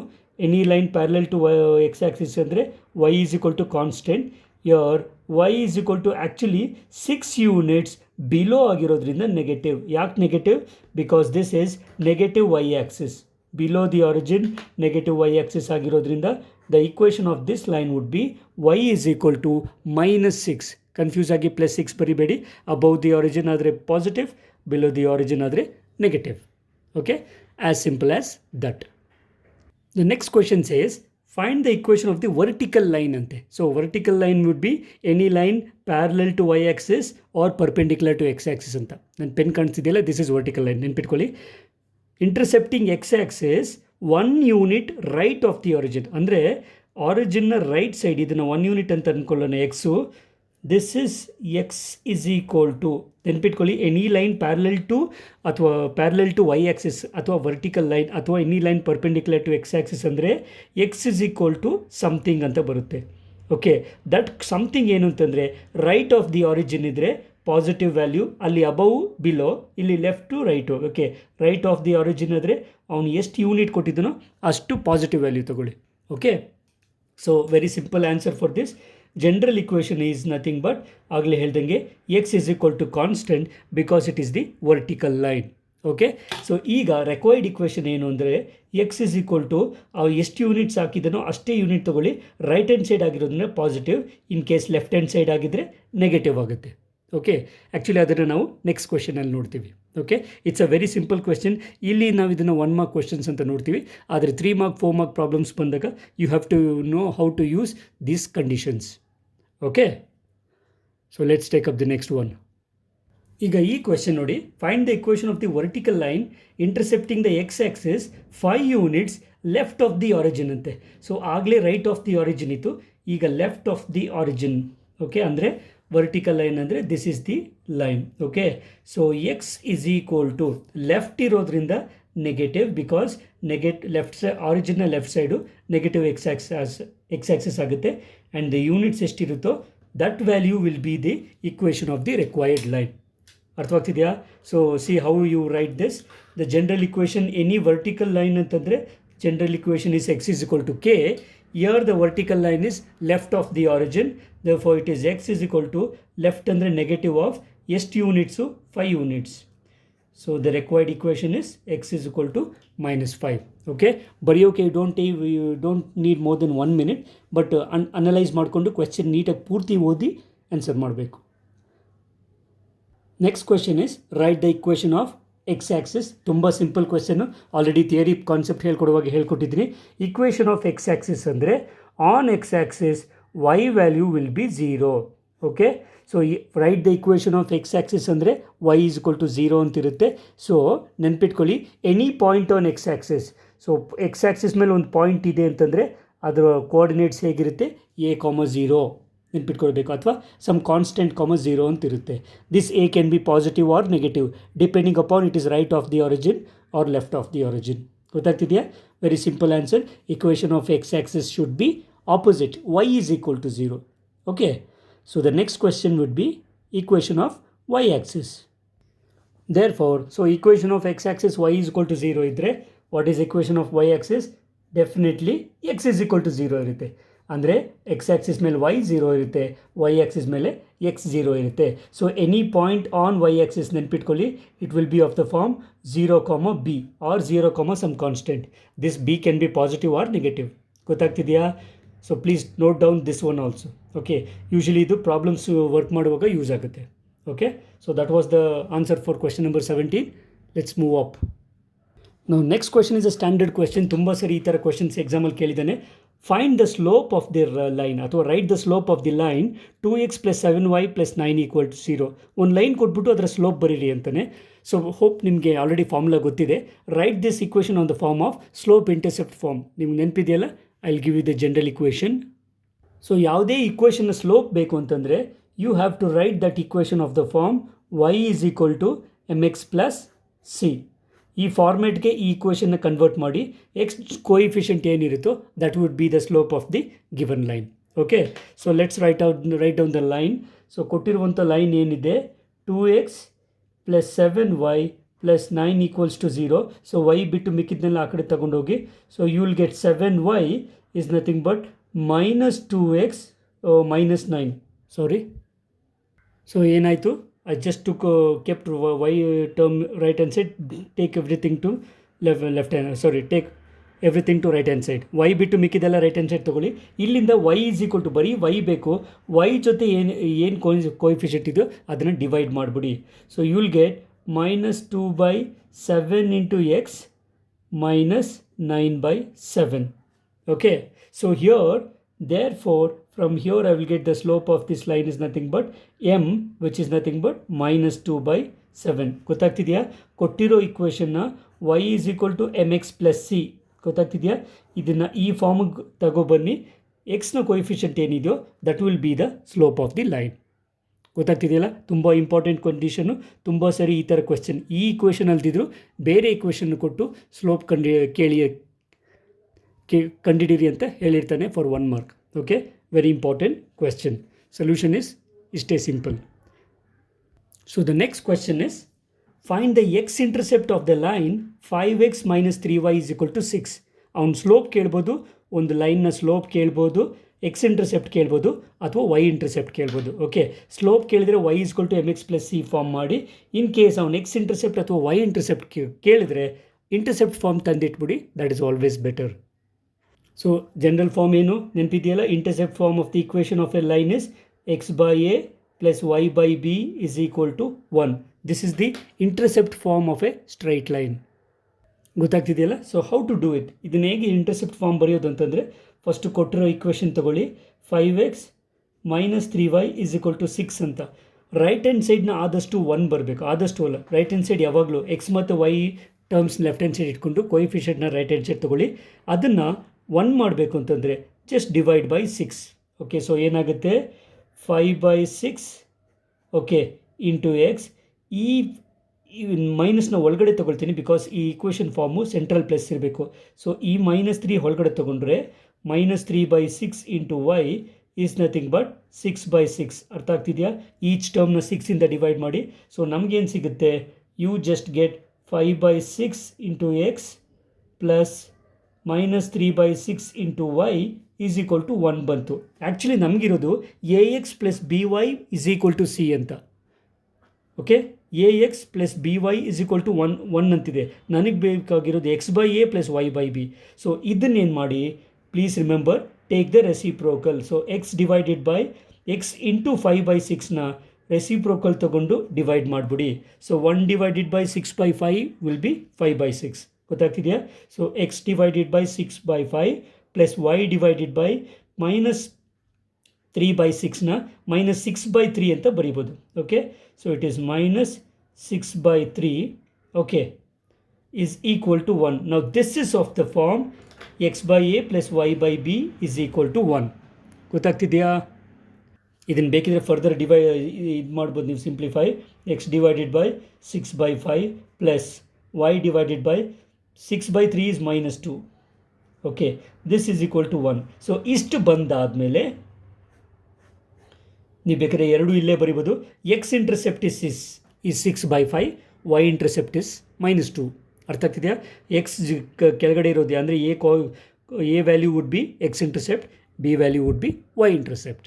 any line parallel to X axis ಅಂದರೆ y is equal to constant. Here y is equal to actually 6 units below ಆಗಿರೋದ್ರಿಂದ negative. ಯಾಕೆ negative? Because this is negative y axis, below the origin negative y axis ಆಗಿರೋದ್ರಿಂದ the equation of this line would be y is equal to -6. Confuse ಆಗಿ +6 ಬರಿಬೇಡಿ. Above the origin ಆದರೆ positive, below the origin ಆದರೆ negative. Okay, as simple as that. The next question says, find the equation of the vertical line ante. So vertical line would be any line parallel to y axis or perpendicular to x axis anta. Nan pen ಕಾಣಿಸ್ತಿದೆಯಲ್ಲ, this is vertical line. ನೆನ್ಪಿಟ್ಕೊಳ್ಳಿ, intercepting X axis 1 unit right of the origin. ಅಂದರೆ ಆರಿಜಿನ್ನ right side, ಇದನ್ನು 1 unit ಅಂತ ಅಂದ್ಕೊಳ್ಳೋಣ X. This is X is equal to, ನೆನ್ಪಿಟ್ಕೊಳ್ಳಿ, any line parallel to ಅಥವಾ parallel to Y axis ಅಥವಾ ವರ್ಟಿಕಲ್ ಲೈನ್ ಅಥವಾ any line perpendicular to X axis ಅಂದರೆ X is equal to something ಅಂತ ಬರುತ್ತೆ. ಓಕೆ, ದಟ್ ಸಮಥಿಂಗ್ ಏನು ಅಂತಂದರೆ right of the origin ಇದ್ದರೆ ಪಾಸಿಟಿವ್ ವ್ಯಾಲ್ಯೂ, ಅಲ್ಲಿ ಅಬೌವ್ ಬಿಲೋ, ಇಲ್ಲಿ left to right. Okay, right of the origin ಆದರೆ ಅವನು ಎಷ್ಟು ಯೂನಿಟ್ ಕೊಟ್ಟಿದ್ದನೋ ಅಷ್ಟು ಪಾಸಿಟಿವ್ ವ್ಯಾಲ್ಯೂ ತಗೊಳ್ಳಿ. Okay, so very simple answer for this. General equation is nothing but ಆಗಲೇ ಹೇಳ್ದಂಗೆ x is equal to constant because it is the vertical line. Okay, so ಈಗ required equation ಏನು ಅಂದರೆ ಎಕ್ಸ್ ಇಸ್ ಈಕ್ವಲ್ ಟು ಎಷ್ಟು units ಹಾಕಿದನೋ ಅಷ್ಟೇ unit ತೊಗೊಳ್ಳಿ. Right hand side ಆಗಿರೋದ್ರಿಂದ positive, in case left hand side ಆಗಿದ್ದರೆ ನೆಗೆಟಿವ್ ಆಗುತ್ತೆ. ಓಕೆ, ಆ್ಯಕ್ಚುಲಿ ಅದನ್ನು ನಾವು ನೆಕ್ಸ್ಟ್ ಕ್ವೆಶನಲ್ಲಿ ನೋಡ್ತೀವಿ. Okay, it's a very simple question. ಇಲ್ಲಿ ನಾವು ಇದನ್ನು 1 ಮಾರ್ಕ್ ಕ್ವೆಶನ್ಸ್ ಅಂತ ನೋಡ್ತೀವಿ, ಆದರೆ 3 ಮಾರ್ಕ್ 4 ಮಾರ್ಕ್ ಪ್ರಾಬ್ಲಮ್ಸ್ ಬಂದಾಗ you have to know how to use these conditions. Okay, so let's take up the next one. ಈಗ ಈ ಕ್ವೆಶನ್ ನೋಡಿ, find the equation of the vertical line intercepting the x axis 5 units left of the origin ಅಂತೆ. So ಆಗಲೇ right of the origin ಇತ್ತು, ಈಗ left of the origin. Okay, ಅಂದರೆ vertical line ಅಂದರೆ this is the line. Okay, so X is equal to left ಇರೋದ್ರಿಂದ negative, because left side ಆರಿಜಿನ್ನ left side negative X axis ಆಗುತ್ತೆ. And the units ಎಷ್ಟಿರುತ್ತೋ that value will be the equation of the required line. ಅರ್ಥವಾಗ್ತಿದೆಯಾ? So see how you write this. The general equation any vertical line ಅಂತಂದರೆ general equation is X is equal to K. Here the vertical line is left of the origin, therefore it is x is equal to left ಅಂದರೆ negative of ಎಷ್ಟು units 5 units. So the required equation is x is equal to -5. Okay, ಬರೆಯೋಕೆ you don't need more than 1 minute, but analyse ಮಾಡಿಕೊಂಡು question ನೀಟಾಗಿ ಪೂರ್ತಿ ಓದಿ answer ಮಾಡಬೇಕು. Next question is write the equation of x axis. ತುಂಬ simple question, already theory concept ಹೇಳ್ಕೊಡುವಾಗ ಹೇಳ್ಕೊಟ್ಟಿದ್ದೀನಿ. Equation of x axis ಅಂದರೆ on x axis y value will be 0. Okay, so right the equation of x axis ಅಂದರೆ Y is equal to 0 ಅಂತಿರುತ್ತೆ. So ನೆನ್ಪಿಟ್ಕೊಳ್ಳಿ, any point on x Axis. So X Axis ಮೇಲೆ ಒಂದು point ಇದೆ ಅಂತಂದರೆ ಅದರ coordinates ಹೇಗಿರುತ್ತೆ, a,0 ನೆನ್ಪಿಟ್ಕೊಳ್ಬೇಕು, ಅಥವಾ ಸಮ್ ಕಾನ್ಸ್ಟೆಂಟ್, 0 ಅಂತಿರುತ್ತೆ. This a can be positive or negative depending upon it is right of the origin or left of the origin. ಗೊತ್ತಾಗ್ತಿದೆಯಾ? Very simple answer. Equation of x axis should be opposite, y is equal to 0. Okay, so the next question would be equation of y-axis. Therefore, so equation of x-axis y is equal to 0 idre, what is equation of y-axis? Definitely x is equal to 0 irutte. ಅಂದರೆ x axis ಮೇಲೆ y 0 ಇರುತ್ತೆ, y axis ಮೇಲೆ x 0 ಇರುತ್ತೆ. So any point on y axis ನೆನ್ಪಿಟ್ಕೊಳ್ಳಿ, it will be of the form 0, b or 0, some constant. This b can be positive or negative. ಗೊತ್ತಾಗ್ತಿದೆಯಾ? So please note down this one also. Okay, usually ಇದು problems work ಮಾಡುವಾಗ use ಆಗುತ್ತೆ. Okay, so that was the answer for question number 17. Let's move up. ನಾವು next question is a standard question. ತುಂಬ ಸರಿ ಈ ಥರ questions ಎಕ್ಸಾಮಲ್ಲಿ ಕೇಳಿದ್ದಾನೆ. Find the slope of the line ಅಥವಾ write the slope of the line 2x + 7y + 9 = 0. ಒಂದು line ಕೊಟ್ಬಿಟ್ಟು ಅದರ ಸ್ಲೋಪ್ ಬರೀರಿ ಅಂತಾನೆ. ಸೊ ಹೋಪ್ ನಿಮಗೆ ಆಲ್ರೆಡಿ ಫಾರ್ಮುಲಾ ಗೊತ್ತಿದೆ. Write this equation on the form of slope intercept form. ನಿಮ್ಗೆ ನೆನಪಿದೆಯಲ್ಲ, I will give you the general equation. So ಯಾವುದೇ ಇಕ್ವೇಷನ್ನ ಸ್ಲೋಪ್ ಬೇಕು ಅಂತಂದರೆ you have to write that equation of the form y = mx + c. ಈ ಫಾರ್ಮೆಟ್ಗೆ ಈ ಇಕ್ವೇಷನ್ನ ಕನ್ವರ್ಟ್ ಮಾಡಿ ಎಕ್ಸ್ ಕೋಯಿಫಿಷಿಯಂಟ್ ಏನಿರುತ್ತೋ that would be the slope of the given line. Okay, so let's right down the line. So ಕೊಟ್ಟಿರುವಂಥ line ಏನಿದೆ, 2x + 7y + 9 = 0. So y ಬಿಟ್ಟು ಮಿಕ್ಕಿದ್ನೆಲ್ಲ ಆ ಕಡೆ ತಗೊಂಡೋಗಿ. So you will get 7y is nothing but -2x -9. Sorry, so ಏನಾಯಿತು, I just kept y term right hand side, take everything to left hand, sorry, take everything to right hand side. y ಬಿಟ್ಟು ಮಿಕ್ಕಿದೆಲ್ಲ right hand side ತೊಗೊಳ್ಳಿ. ಇಲ್ಲಿಂದ y = ಬರೀ y ಬೇಕು, y ಜೊತೆ ಏನು coefficient ಇದೆಯೋ ಅದನ್ನು ಡಿವೈಡ್ ಮಾಡಿಬಿಡಿ. So you will get -2/7 × x -9/7. Okay, so here therefore from here I will get the slope of this line is nothing but m, which is nothing but -2/7. ಗೊತ್ತಾಗ್ತಿದೆಯಾ? ಕೊಟ್ಟಿರೋ ಇಕ್ವೇಷನ್ನ y = mx + c. ಗೊತ್ತಾಗ್ತಿದೆಯಾ? ಇದನ್ನು ಈ ಫಾರ್ಮಿಗೆ ತಗೊಬನ್ನಿ. ಎಕ್ಸ್ನ coefficient ಏನಿದೆಯೋ that will be the slope of the line. ಗೊತ್ತಾಗ್ತಿದೆಯಲ್ಲ? ತುಂಬ important condition. ತುಂಬ ಸರಿ ಈ ಥರ ಕ್ವೆಶ್ಚನ್ ಈ ಇಕ್ವೇಷನ್ ಅಲ್ದಿದ್ರು ಬೇರೆ ಇಕ್ವೇಷನ್ ಕೊಟ್ಟು ಸ್ಲೋಪ್ ಕಂಡಿಡಿರಿ ಅಂತ ಹೇಳಿರ್ತಾನೆ for 1 mark. Okay, very important question. Solution is ಇಷ್ಟೇ simple. So the next question is find the x intercept of the line 5x - 3y = 6. ಅವ್ನು ಸ್ಲೋಪ್ ಕೇಳ್ಬೋದು, ಒಂದು ಲೈನ್ನ ಸ್ಲೋಪ್ ಕೇಳ್ಬೋದು, ಎಕ್ಸ್ ಇಂಟರ್ಸೆಪ್ಟ್ ಕೇಳ್ಬೋದು ಅಥವಾ ವೈ ಇಂಟರ್ಸೆಪ್ಟ್ ಕೇಳ್ಬೋದು. ಓಕೆ, ಸ್ಲೋಪ್ ಕೇಳಿದರೆ y = mx + c ಫಾರ್ಮ್ ಮಾಡಿ. ಇನ್ ಕೇಸ್ ಅವ್ನು ಎಕ್ಸ್ ಇಂಟರ್ಸೆಪ್ಟ್ ಅಥವಾ ವೈ ಇಂಟರ್ಸೆಪ್ಟ್ ಕೇಳಿದರೆ ಇಂಟರ್ಸೆಪ್ಟ್ ಫಾರ್ಮ್ ತಂದಿಟ್ಬಿಡಿ, that is always better. So general form ಏನು ನೆನಪಿದೆಯಲ್ಲ? Intercept form of the equation of a line is x/a + y/b = 1. This is the intercept form of a straight line. ಗೊತ್ತಾಗ್ತಿದೆಯಲ್ಲ? So how to do it? ಇದನ್ನ ಹೇಗೆ intercept form ಬರೆಯೋದು ಅಂತಂದರೆ, first ಕೊಟ್ಟಿರೋ equation ತೊಗೊಳ್ಳಿ, 5x - 3y = 6 ಅಂತ. Right hand ಸೈಡ್ನ ಆದಷ್ಟು 1 ಬರಬೇಕು, ಆದಷ್ಟು ಅಲ್ಲ, ರೈಟ್ ಹ್ಯಾಂಡ್ ಸೈಡ್ ಯಾವಾಗಲೂ ಎಕ್ಸ್ ಮತ್ತು y terms left hand side ಇಟ್ಕೊಂಡು ಕೋಯಿಫಿಷಿಯಂಟ್ನ ರೈಟ್ ಹ್ಯಾಂಡ್ ಸೈಡ್ ತೊಗೊಳ್ಳಿ. ಅದನ್ನು 1 ಮಾಡಬೇಕು ಅಂತಂದರೆ just divide by 6. Okay, so ಏನಾಗುತ್ತೆ 5/6 ಓಕೆ ಇಂಟು ಎಕ್ಸ್. ಈ ಮೈನಸ್ನ ಒಳಗಡೆ ತೊಗೊಳ್ತೀನಿ ಬಿಕಾಸ್ ಈ ಇಕ್ವೇಷನ್ ಫಾರ್ಮು ಸೆಂಟ್ರಲ್ ಪ್ಲಸ್ ಇರಬೇಕು. ಸೊ ಈ -3 ಹೊಳಗಡೆ ತೊಗೊಂಡ್ರೆ -3/6 into y is nothing but 6/6. ಅರ್ಥ ಆಗ್ತಿದೆಯಾ? ಈಚ್ ಟರ್ಮ್ನ 6ಇಂದ ಡಿವೈಡ್ ಮಾಡಿ. ಸೊ ನಮಗೇನು ಸಿಗುತ್ತೆ, you just get 5/6 into x plus -3/6 into y = 1 ಬಂತು. ಆ್ಯಕ್ಚುಲಿ ನಮಗಿರೋದು ax + by = c ಅಂತ. ಓಕೆ, ax + by = 1 ಅಂತಿದೆ. ನನಗೆ ಬೇಕಾಗಿರೋದು x/a + y/b. ಸೊ ಇದನ್ನೇನು ಮಾಡಿ, please remember, take the reciprocal. So x divided by x into 5/6ನ ರೆಸಿಪ್ರೋಕಲ್ ತೊಗೊಂಡು ಡಿವೈಡ್ ಮಾಡಿಬಿಡಿ. So 1 / 6/5 will be 5/6. ಗೊತ್ತಾಗ್ತಿದೆಯಾ? So x divided by 6/5 plus y divided by -3/6ನ -6/3 ಅಂತ ಬರೀಬೋದು. Okay, so it is -6/3 okay is equal to 1. Now this is of the form x/a + y/b = 1. ಗೊತ್ತಾಗ್ತಿದೆಯಾ? ಇದನ್ನು ಬೇಕಿದ್ರೆ ಫರ್ದರ್ ಇದು ಮಾಡ್ಬೋದು ನೀವು, simplify. X divided by 6/5 plus y divided by 6/3 is -2. Okay, this is equal to 1. So ಇಷ್ಟು ಬಂದಾದಮೇಲೆ ನೀವು ಬೇಕಾದ್ರೆ ಎರಡು ಇಲ್ಲೇ ಬರಿಬೋದು. X intercept is 6/5, y intercept is -2. ಅರ್ಥ ಆಗ್ತಿದೆಯಾ? ಎಕ್ಸ್ ಕೆಳಗಡೆ ಇರೋದು ಅಂದರೆ a value would be x intercept, B value would be y intercept.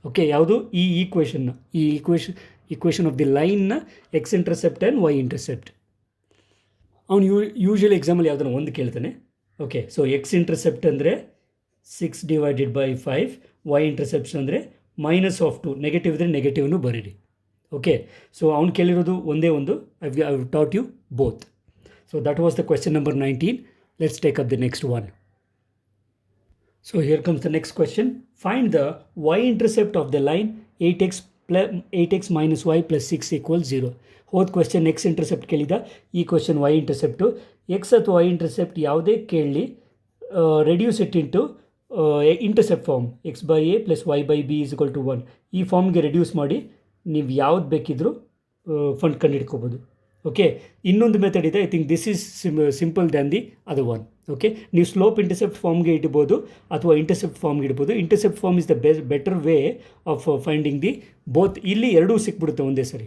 Okay, ಯಾವುದು ಈ ಈಕ್ವೇಷನ್ ಆಫ್ ದಿ ಲೈನ್ನ x intercept and y intercept. ಅವನು ಯೂಶ್ವಲಿ ಎಕ್ಸಾಮಲ್ಲಿ ಯಾವುದನ್ನು ಒಂದು ಕೇಳ್ತಾನೆ. ಓಕೆ, ಸೊ ಎಕ್ಸ್ ಇಂಟರ್ಸೆಪ್ಟ್ ಅಂದರೆ 6/5, ವೈ ಇಂಟರ್ಸೆಪ್ಟ್ಸ್ ಅಂದರೆ -2, ನೆಗೆಟಿವ್ ಇದ್ದರೆ ನೆಗೆಟಿವ್ನು ಬರೀರಿ. ಓಕೆ, ಸೊ ಅವ್ನು ಕೇಳಿರೋದು ಒಂದೇ ಒಂದು. I taught you both. So that was the question number 19. Let's take up the next one. So here comes the next question. Find the y-intercept of the line 8x minus y plus 6 equals 0. ಹೋದ question X intercept ಕೇಳಿದ, ಈ question y intercept. X ಅಥವಾ y intercept ಯಾವುದೇ ಕೇಳಲಿ, reduce it into intercept form x/a + y/b = 1. ಈ ಫಾರ್ಮ್ಗೆ reduce ಮಾಡಿ ನೀವು ಯಾವ್ದು ಬೇಕಿದ್ರೂ ಫಂಡ್ ಕಂಡುಹಿಡ್ಕೋಬೋದು. ಓಕೆ, ಇನ್ನೊಂದು ಮೆಥಡ್ ಇದೆ. I think this is simple than the other one. Okay, ನೀವು ಸ್ಲೋಪ್ ಇಂಟರ್ಸೆಪ್ಟ್ ಫಾರ್ಮ್ಗೆ ಇಡ್ಬೋದು ಅಥವಾ ಇಂಟರ್ಸೆಪ್ಟ್ ಫಾರ್ಮ್ಗೆ ಇಡ್ಬೋದು. Intercept form is the better way of finding the both. ಇಲ್ಲಿ ಎರಡೂ ಸಿಕ್ಬಿಡುತ್ತೆ ಒಂದೇ ಸರಿ.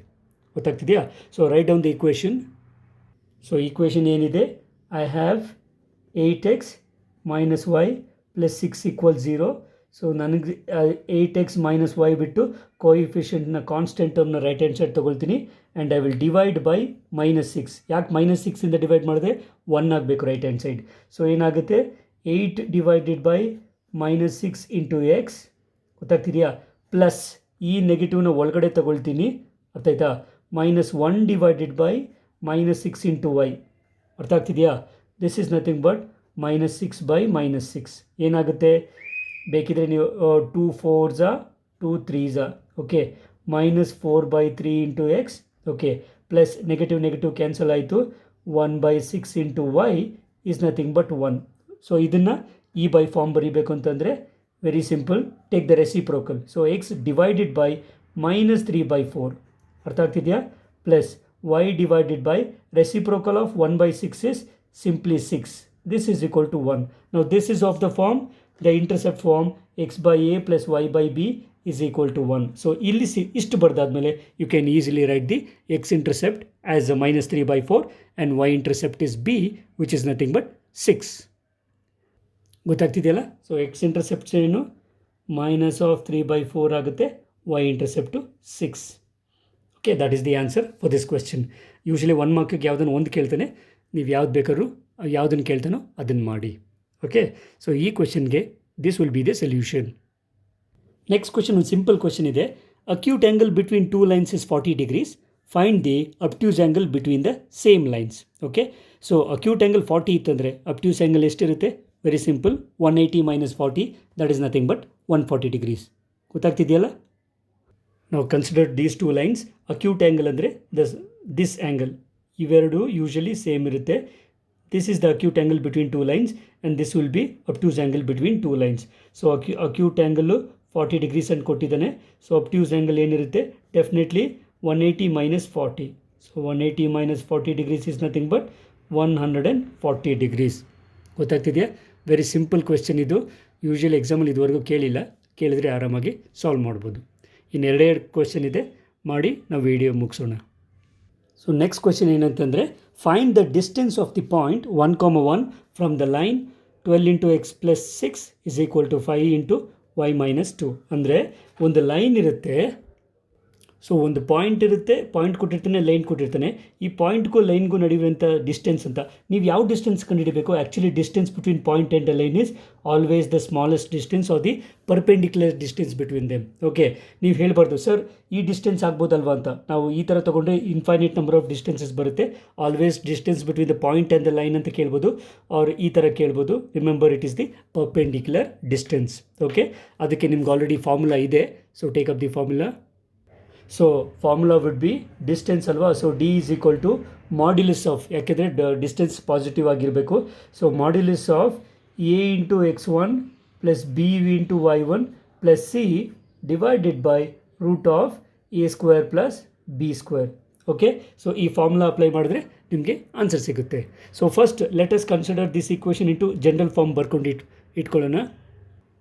ಗೊತ್ತಾಗ್ತಿದೆಯಾ? So write down the equation. So equation ಏನಿದೆ, I have 8x minus y plus 6 equals 0. ಸೊ ನನಗೆ 8x minus y ಬಿಟ್ಟು ಕೋಯಿಫಿಷಿಯಂಟ್ನ ಕಾನ್ಸ್ಟೆಂಟ್ ಟರ್ಮ್ನ ರೈಟ್ ಹ್ಯಾಂಡ್ ಸೈಡ್ ತೊಗೊಳ್ತೀನಿ and I will divide by -6. ಯಾಕೆ -6ಇಂದ ಡಿವೈಡ್ ಮಾಡಿದೆ? 1 ಆಗಬೇಕು ರೈಟ್ ಹ್ಯಾಂಡ್ ಸೈಡ್. ಸೊ ಏನಾಗುತ್ತೆ, 8 ಡಿವೈಡೆಡ್ ಬೈ -6 ಇಂಟು ಎಕ್ಸ್. ಗೊತ್ತಾಗ್ತಿದೆಯಾ? ಪ್ಲಸ್ ಈ ನೆಗೆಟಿವ್ನ ಒಳಗಡೆ ತೊಗೊಳ್ತೀನಿ. ಅರ್ಥ ಆಯ್ತಾ? -1 ಡಿವೈಡೆಡ್ ಬೈ -6 ಇಂಟು ವೈ. ಅರ್ಥ ಆಗ್ತಿದೆಯಾ? This is nothing but -6 by -6. ಏನಾಗುತ್ತೆ, ಬೇಕಿದ್ರೆ ನೀವು 2 4s 2 3s. Okay, -4/3 into x. Okay, plus negative cancel ಆಯಿತು. 1/6 into y is nothing but 1. So ಇದನ್ನು ಈ ಬೈ ಫಾರ್ಮ್ ಬರೀಬೇಕು ಅಂತಂದರೆ very simple, take the reciprocal. So x divided by -3/4. ಅರ್ಥ ಆಗ್ತಿದೆಯಾ? Plus y divided by reciprocal of 1/6 is simply 6. This is equal to 1. Now this is of the form, the intercept form x/a plus y/b is equal to 1. So ಇಲ್ಲಿ ಇಷ್ಟು ಬರೆದಾದ್ಮೇಲೆ you can easily write the x intercept as a -3/4 and y intercept is b, which is nothing but 6. ಗೊತ್ತಾಗ್ತಿದೆಯಲ್ಲ? So x intercept ಏನು, -3/4 ಆಗುತ್ತೆ, y intercept 6. Okay, that is the answer for this question. Usually 1 ಮಾರ್ಕಿಗೆ ಯಾವುದನ್ನು ಒಂದು ಕೇಳ್ತಾನೆ, ನೀವು ಯಾವ್ದು ಬೇಕಾದ್ರೂ ಯಾವುದನ್ನು ಕೇಳ್ತಾನೋ ಅದನ್ನು ಮಾಡಿ. ಓಕೆ, ಸೊ ಈ ಕ್ವೆಶ್ಚನ್ಗೆ this will be the solution. Next question ಒಂದು ಸಿಂಪಲ್ ಕ್ವೆಶ್ಚನ್ ಇದೆ. Acute angle between 2 lines is 40 degrees. Find the obtuse angle between the same lines. Okay, so acute angle 40 ಇತ್ತಂದರೆ ಅಬ್ಟ್ಯೂಸ್ ಆ್ಯಂಗಲ್ ಎಷ್ಟಿರುತ್ತೆ? Very simple, 180 - 40, that is nothing but 140 degrees. ಗೊತ್ತಾಗ್ತಿದೆಯಲ್ಲ? ನಾವು consider these 2 lines. Acute angle ಅಂದರೆ this angle, ಇವೆರಡು usually same ಇರುತ್ತೆ. This is the acute angle between 2 lines and this will be obtuse angle between 2 lines. So acute angle 40 degrees and ಕೊಟ್ಟಿದ್ದಾನೆ. So obtuse angle ಏನಿರುತ್ತೆ? Definitely 180 - 40. So 180 - 40 degrees is nothing but 140 degrees. ಗೊತ್ತಾಗ್ತಿದೆಯಾ? Very simple question ಇದು. Usually ಎಕ್ಸಾಮಲ್ಲಿ ಇದುವರೆಗೂ ಕೇಳಿಲ್ಲ, ಕೇಳಿದರೆ ಆರಾಮಾಗಿ solve ಮಾಡ್ಬೋದು. ಇನ್ನು 2 ಕ್ವೆಶ್ಚನ್ ಇದೆ, ಮಾಡಿ ನಾವು ವಿಡಿಯೋ ಮುಗಿಸೋಣ. ಸೊ ನೆಕ್ಸ್ಟ್ ಕ್ವೆಶ್ಚನ್ ಏನಂತಂದರೆ, find the distance of the point 1,1 from the line 12 into x plus 6 is equal to 5 into y - 2. ಅಂದರೆ ಒಂದು ಲೈನ್ ಇರುತ್ತೆ. ಸೊ ಒಂದು ಪಾಯಿಂಟ್ ಇರುತ್ತೆ, ಪಾಯಿಂಟ್ ಕೊಟ್ಟಿರ್ತಾನೆ, ಲೈನ್ ಕೊಟ್ಟಿರ್ತಾನೆ. ಈ ಪಾಯಿಂಟ್ಗೂ ಲೈನ್ಗೂ ನಡೆಯುವಂಥ ಡಿಸ್ಟೆನ್ಸ್ ಅಂತ ನೀವು ಯಾವ ಡಿಸ್ಟೆನ್ಸ್ ಕಂಡುಹಿಡಬೇಕು? Actually distance between point and the line is always the smallest distance or the perpendicular distance between them. Okay, ನೀವು ಹೇಳ್ಬಾರ್ದು ಸರ್ ಈ ಡಿಸ್ಟೆನ್ಸ್ ಆಗ್ಬೋದಲ್ವಾ ಅಂತ. ನಾವು ಈ ಥರ ತೊಗೊಂಡ್ರೆ ಇನ್ಫೈನೈಟ್ ನಂಬರ್ ಆಫ್ ಡಿಸ್ಟೆನ್ಸಸ್ ಬರುತ್ತೆ. Always distance between the point and the line ಅಂತ ಕೇಳ್ಬೋದು, ಆರ್ ಈ ಥರ ಕೇಳ್ಬೋದು. Remember, it is the perpendicular distance. Okay, ಅದಕ್ಕೆ ನಿಮ್ಗೆ ಆಲ್ರೆಡಿ ಫಾರ್ಮುಲಾ ಇದೆ. So take up the formula. So formula would be distance ಅಲ್ವಾ. So d is equal to modulus of, ಯಾಕೆಂದರೆ ಡಿಸ್ಟೆನ್ಸ್ ಪಾಸಿಟಿವ್ ಆಗಿರಬೇಕು. So modulus of a into x1 plus b into y1 plus c divided by root of a² plus b². Okay, so ಈ formula apply ಮಾಡಿದ್ರೆ ನಿಮಗೆ answer ಸಿಗುತ್ತೆ. So first let us consider this equation into general form ಬರ್ಕೊಂಡು ಇಟ್ಕೊಳ್ಳೋಣ.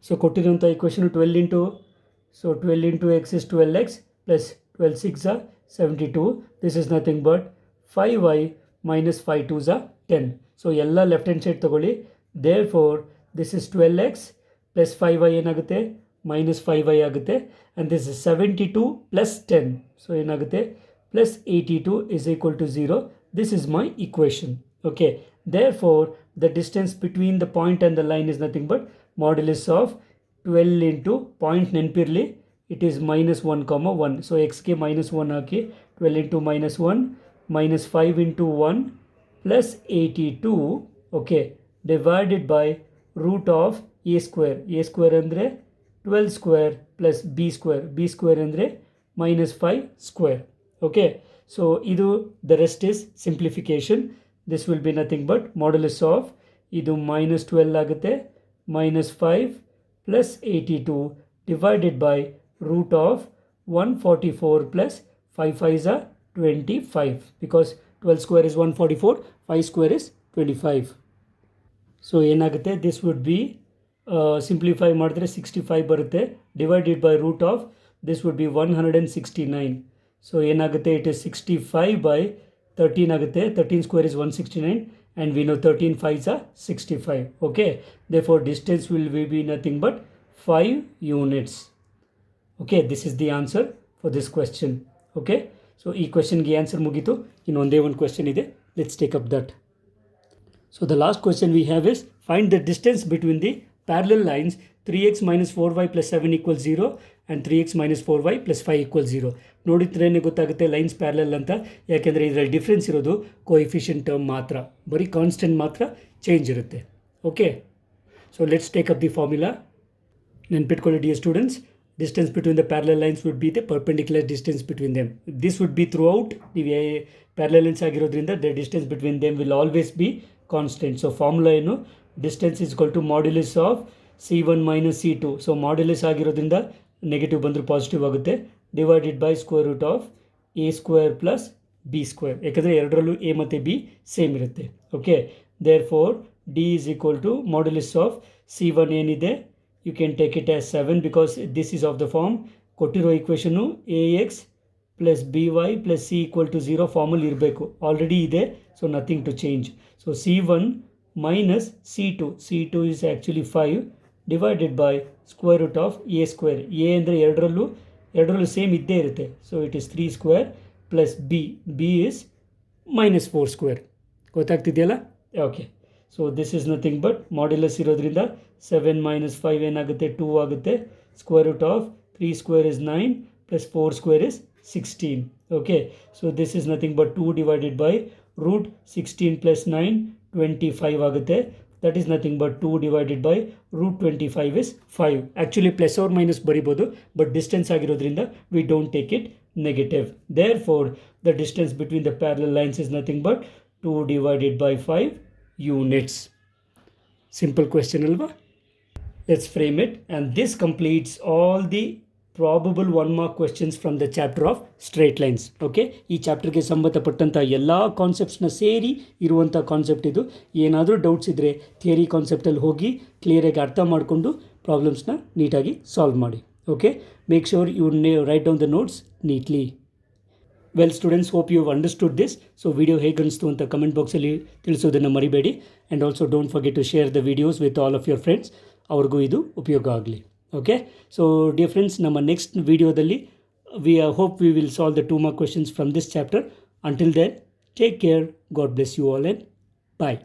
So ಕೊಟ್ಟಿರುವಂಥ equation 12 into x is 12x plus 12 6 are 72. This is nothing but 5y minus 5 2s are 10. So ಎಲ್ಲ left hand side ತೊಗೊಳ್ಳಿ. Therefore this is 12x plus 5y ಏನಾಗುತ್ತೆ minus 5y ಆಗುತ್ತೆ. And this is 72 plus 10, so ಏನಾಗುತ್ತೆ plus 82 is equal to 0. This is my equation. Okay, therefore the distance between the point and the line is nothing but modulus of 12 into point ನೆನಪಿರಲಿ, it is -1, so ಎಕ್ಸ್ಗೆ -1 ಹಾಕಿ 12 into -1 minus 5 into 1 plus 82, okay, divided by root of a square. A square andre 12 square plus b square andre minus 5 square. Okay, so idu the rest is simplification. This will be nothing but modulus of idu minus 12 ಆಗುತ್ತೆ, minus 5 plus 82 divided by root of 144 plus 5 5s are 25, because 12 square is 144, 5 square is 25. So ಏನಾಗುತ್ತೆ, this would be simplify ಮಾಡಿದ್ರೆ 65 ಬರುತ್ತೆ, divided by root of this would be 169. So ಏನಾಗುತ್ತೆ, it is 65 by 13 ಆಗುತ್ತೆ, 13 square is 169 and we know 13 5s are 65. Okay, therefore distance will be nothing but 5 units. Okay, this is the answer for this question. Okay, so ಈ ಕ್ವೆಶನ್ಗೆ answer ಮುಗೀತು. ಇನ್ನು ಒಂದೇ ಒಂದು question ಇದೆ, let's take up that. So the last question we have is find the distance between the parallel lines 3x minus 4y plus 7 equals 0 and 3x minus 4y plus 5 equals 0. ನೋಡಿದ್ರೇ ಗೊತ್ತಾಗುತ್ತೆ lines parallel ಅಂತ, ಯಾಕೆಂದರೆ ಇದರಲ್ಲಿ difference ಇರೋದು coefficient term ಮಾತ್ರ, ಬರೀ constant ಮಾತ್ರ change ಇರುತ್ತೆ. Okay, so let's take up the formula. ನೆನ್ಪಿಟ್ಕೊಳ್ಳಿ dear students, distance between the parallel lines would be the perpendicular distance between them. This would be throughout the parallel lines ಆಗಿರೋದ್ರಿಂದ the distance between them will always be constant. So formula ಏನು, distance is equal to modulus of c1 minus c2. So modulus ಆಗಿರೋದ್ರಿಂದ negative ಬಂದರೂ positive ಆಗುತ್ತೆ, divided by square root of a square plus b square, ಯಾಕಂದರೆ ಎರಡರಲ್ಲೂ a ಮತ್ತು b same ಇರುತ್ತೆ. Okay, therefore d is equal to modulus of c1 ಏನಿದೆ, you can take it as 7 because this is of the form ಕೊಟ್ಟಿರೋ ಇಕ್ವೇಷನು ax plus by plus c equal to 0 ಫಾರ್ಮಲ್ಲಿ ಇರಬೇಕು, already ಇದೆ, so nothing to change. So c1 minus c2 is actually 5 divided by square root of a square. a ಅಂದರೆ ಎರಡರಲ್ಲೂ same ಇದ್ದೇ ಇರುತ್ತೆ, so it is 3 square plus b is minus 4 square. ಗೊತ್ತಾಗ್ತಿದೆಯಲ್ಲ? Okay, so this is nothing but modulus ಇರೋದ್ರಿಂದ 7 minus 5 ಏನಾಗುತ್ತೆ 2 ಆಗುತ್ತೆ, square root of 3 square is 9 plus 4 square is 16. Okay, so this is nothing but 2 divided by root 16 plus 9 25 ಆಗುತ್ತೆ. That is nothing but 2 divided by root 25 is 5. Actually plus R minus ಬರಿಬೋದು, but distance ಆಗಿರೋದ್ರಿಂದ we don't take it negative. Therefore the distance between the parallel lines is nothing but 2 divided by 5 units. Simple question alva. Let's frame it, and this completes all the probable 1 mark questions from the chapter of straight lines. Okay, ಈ ಚಾಪ್ಟರ್ಗೆ ಸಂಬಂಧಪಟ್ಟಂಥ ಎಲ್ಲ ಕಾನ್ಸೆಪ್ಟ್ಸ್ನ ಸೇರಿ ಇರುವಂಥ concept ಇದು. ಏನಾದರೂ doubts ಇದ್ದರೆ theory ಕಾನ್ಸೆಪ್ಟಲ್ಲಿ ಹೋಗಿ ಕ್ಲಿಯರಾಗಿ ಅರ್ಥ ಮಾಡಿಕೊಂಡು ಪ್ರಾಬ್ಲಮ್ಸ್ನ ನೀಟಾಗಿ ಸಾಲ್ವ್ ಮಾಡಿ. Okay, make sure you write down the notes neatly. Well students, hope you have understood this. So video ಹೇಗೆ ಅನಿಸ್ತು ಅಂತ ಕಮೆಂಟ್ ಬಾಕ್ಸಲ್ಲಿ ತಿಳಿಸೋದನ್ನು ಮರಿಬೇಡಿ. And also don't forget to share the videos with all of your friends, ಅವ್ರಿಗೂ ಇದು ಉಪಯೋಗ ಆಗಲಿ. ಓಕೆ, ಸೊ ಡಿಯರ್ ಫ್ರೆಂಡ್ಸ್, ನಮ್ಮ ನೆಕ್ಸ್ಟ್ ವಿಡಿಯೋದಲ್ಲಿ hope we will solve the 2 mark questions from this chapter. Until then, take care, God bless you all and bye.